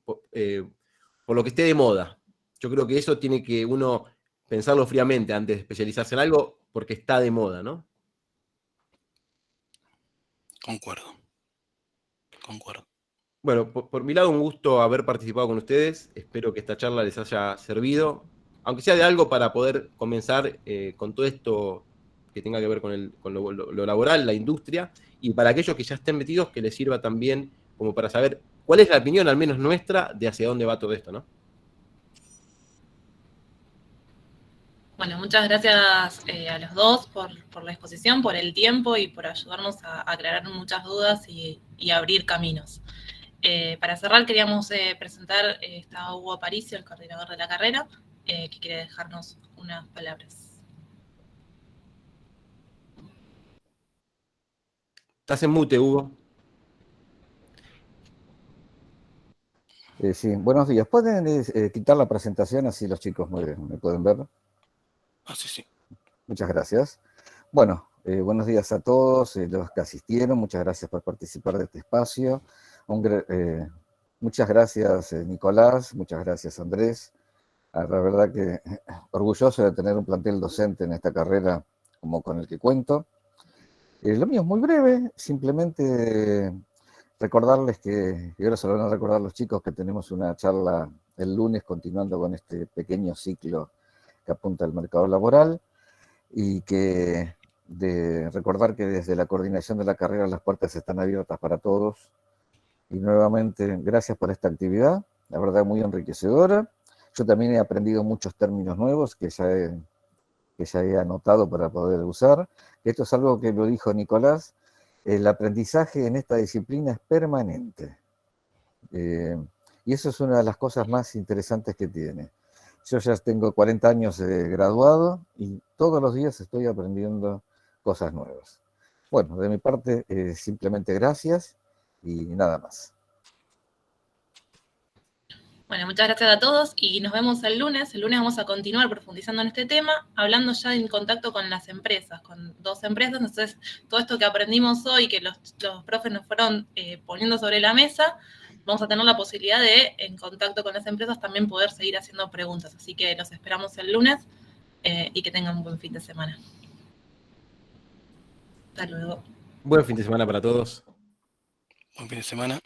por lo que esté de moda. Yo creo que eso tiene que uno pensarlo fríamente antes de especializarse en algo porque está de moda, ¿no? Concuerdo. Bueno, por mi lado, un gusto haber participado con ustedes. Espero que esta charla les haya servido. aunque sea de algo para poder comenzar con todo esto que tenga que ver con lo laboral, la industria, y para aquellos que ya estén metidos, que les sirva también como para saber cuál es la opinión, al menos nuestra, de hacia dónde va todo esto, ¿no? Bueno, muchas gracias a los dos por la exposición, por el tiempo y por ayudarnos a aclarar muchas dudas y abrir caminos. Para cerrar, queríamos presentar a Hugo Aparicio, el coordinador de la carrera, que quiere dejarnos unas palabras. Estás en mute, Hugo. Sí, buenos días. ¿Pueden quitar la presentación así los chicos me pueden ver? Ah, sí. Muchas gracias. Bueno, buenos días a todos los que asistieron. Muchas gracias por participar de este espacio. Muchas gracias, Nicolás. Muchas gracias, Andrés. La verdad que orgulloso de tener un plantel docente en esta carrera como con el que cuento. Lo mío es muy breve, simplemente recordarles y ahora se lo van a recordar los chicos, que tenemos una charla el lunes continuando con este pequeño ciclo que apunta al mercado laboral, y recordar que desde la coordinación de la carrera las puertas están abiertas para todos. Y nuevamente, gracias por esta actividad, la verdad muy enriquecedora. Yo también he aprendido muchos términos nuevos que ya he anotado para poder usar. Esto es algo que lo dijo Nicolás: el aprendizaje en esta disciplina es permanente. Y eso es una de las cosas más interesantes que tiene. Yo ya tengo 40 años de graduado y todos los días estoy aprendiendo cosas nuevas. Bueno, de mi parte, simplemente gracias y nada más. Bueno, muchas gracias a todos y nos vemos el lunes. El lunes vamos a continuar profundizando en este tema, hablando ya en contacto con las empresas, con 2 empresas. Entonces, todo esto que aprendimos hoy, que los profes nos fueron poniendo sobre la mesa, vamos a tener la posibilidad de, en contacto con las empresas, también poder seguir haciendo preguntas. Así que los esperamos el lunes y que tengan un buen fin de semana. Hasta luego. Buen fin de semana para todos. Buen fin de semana.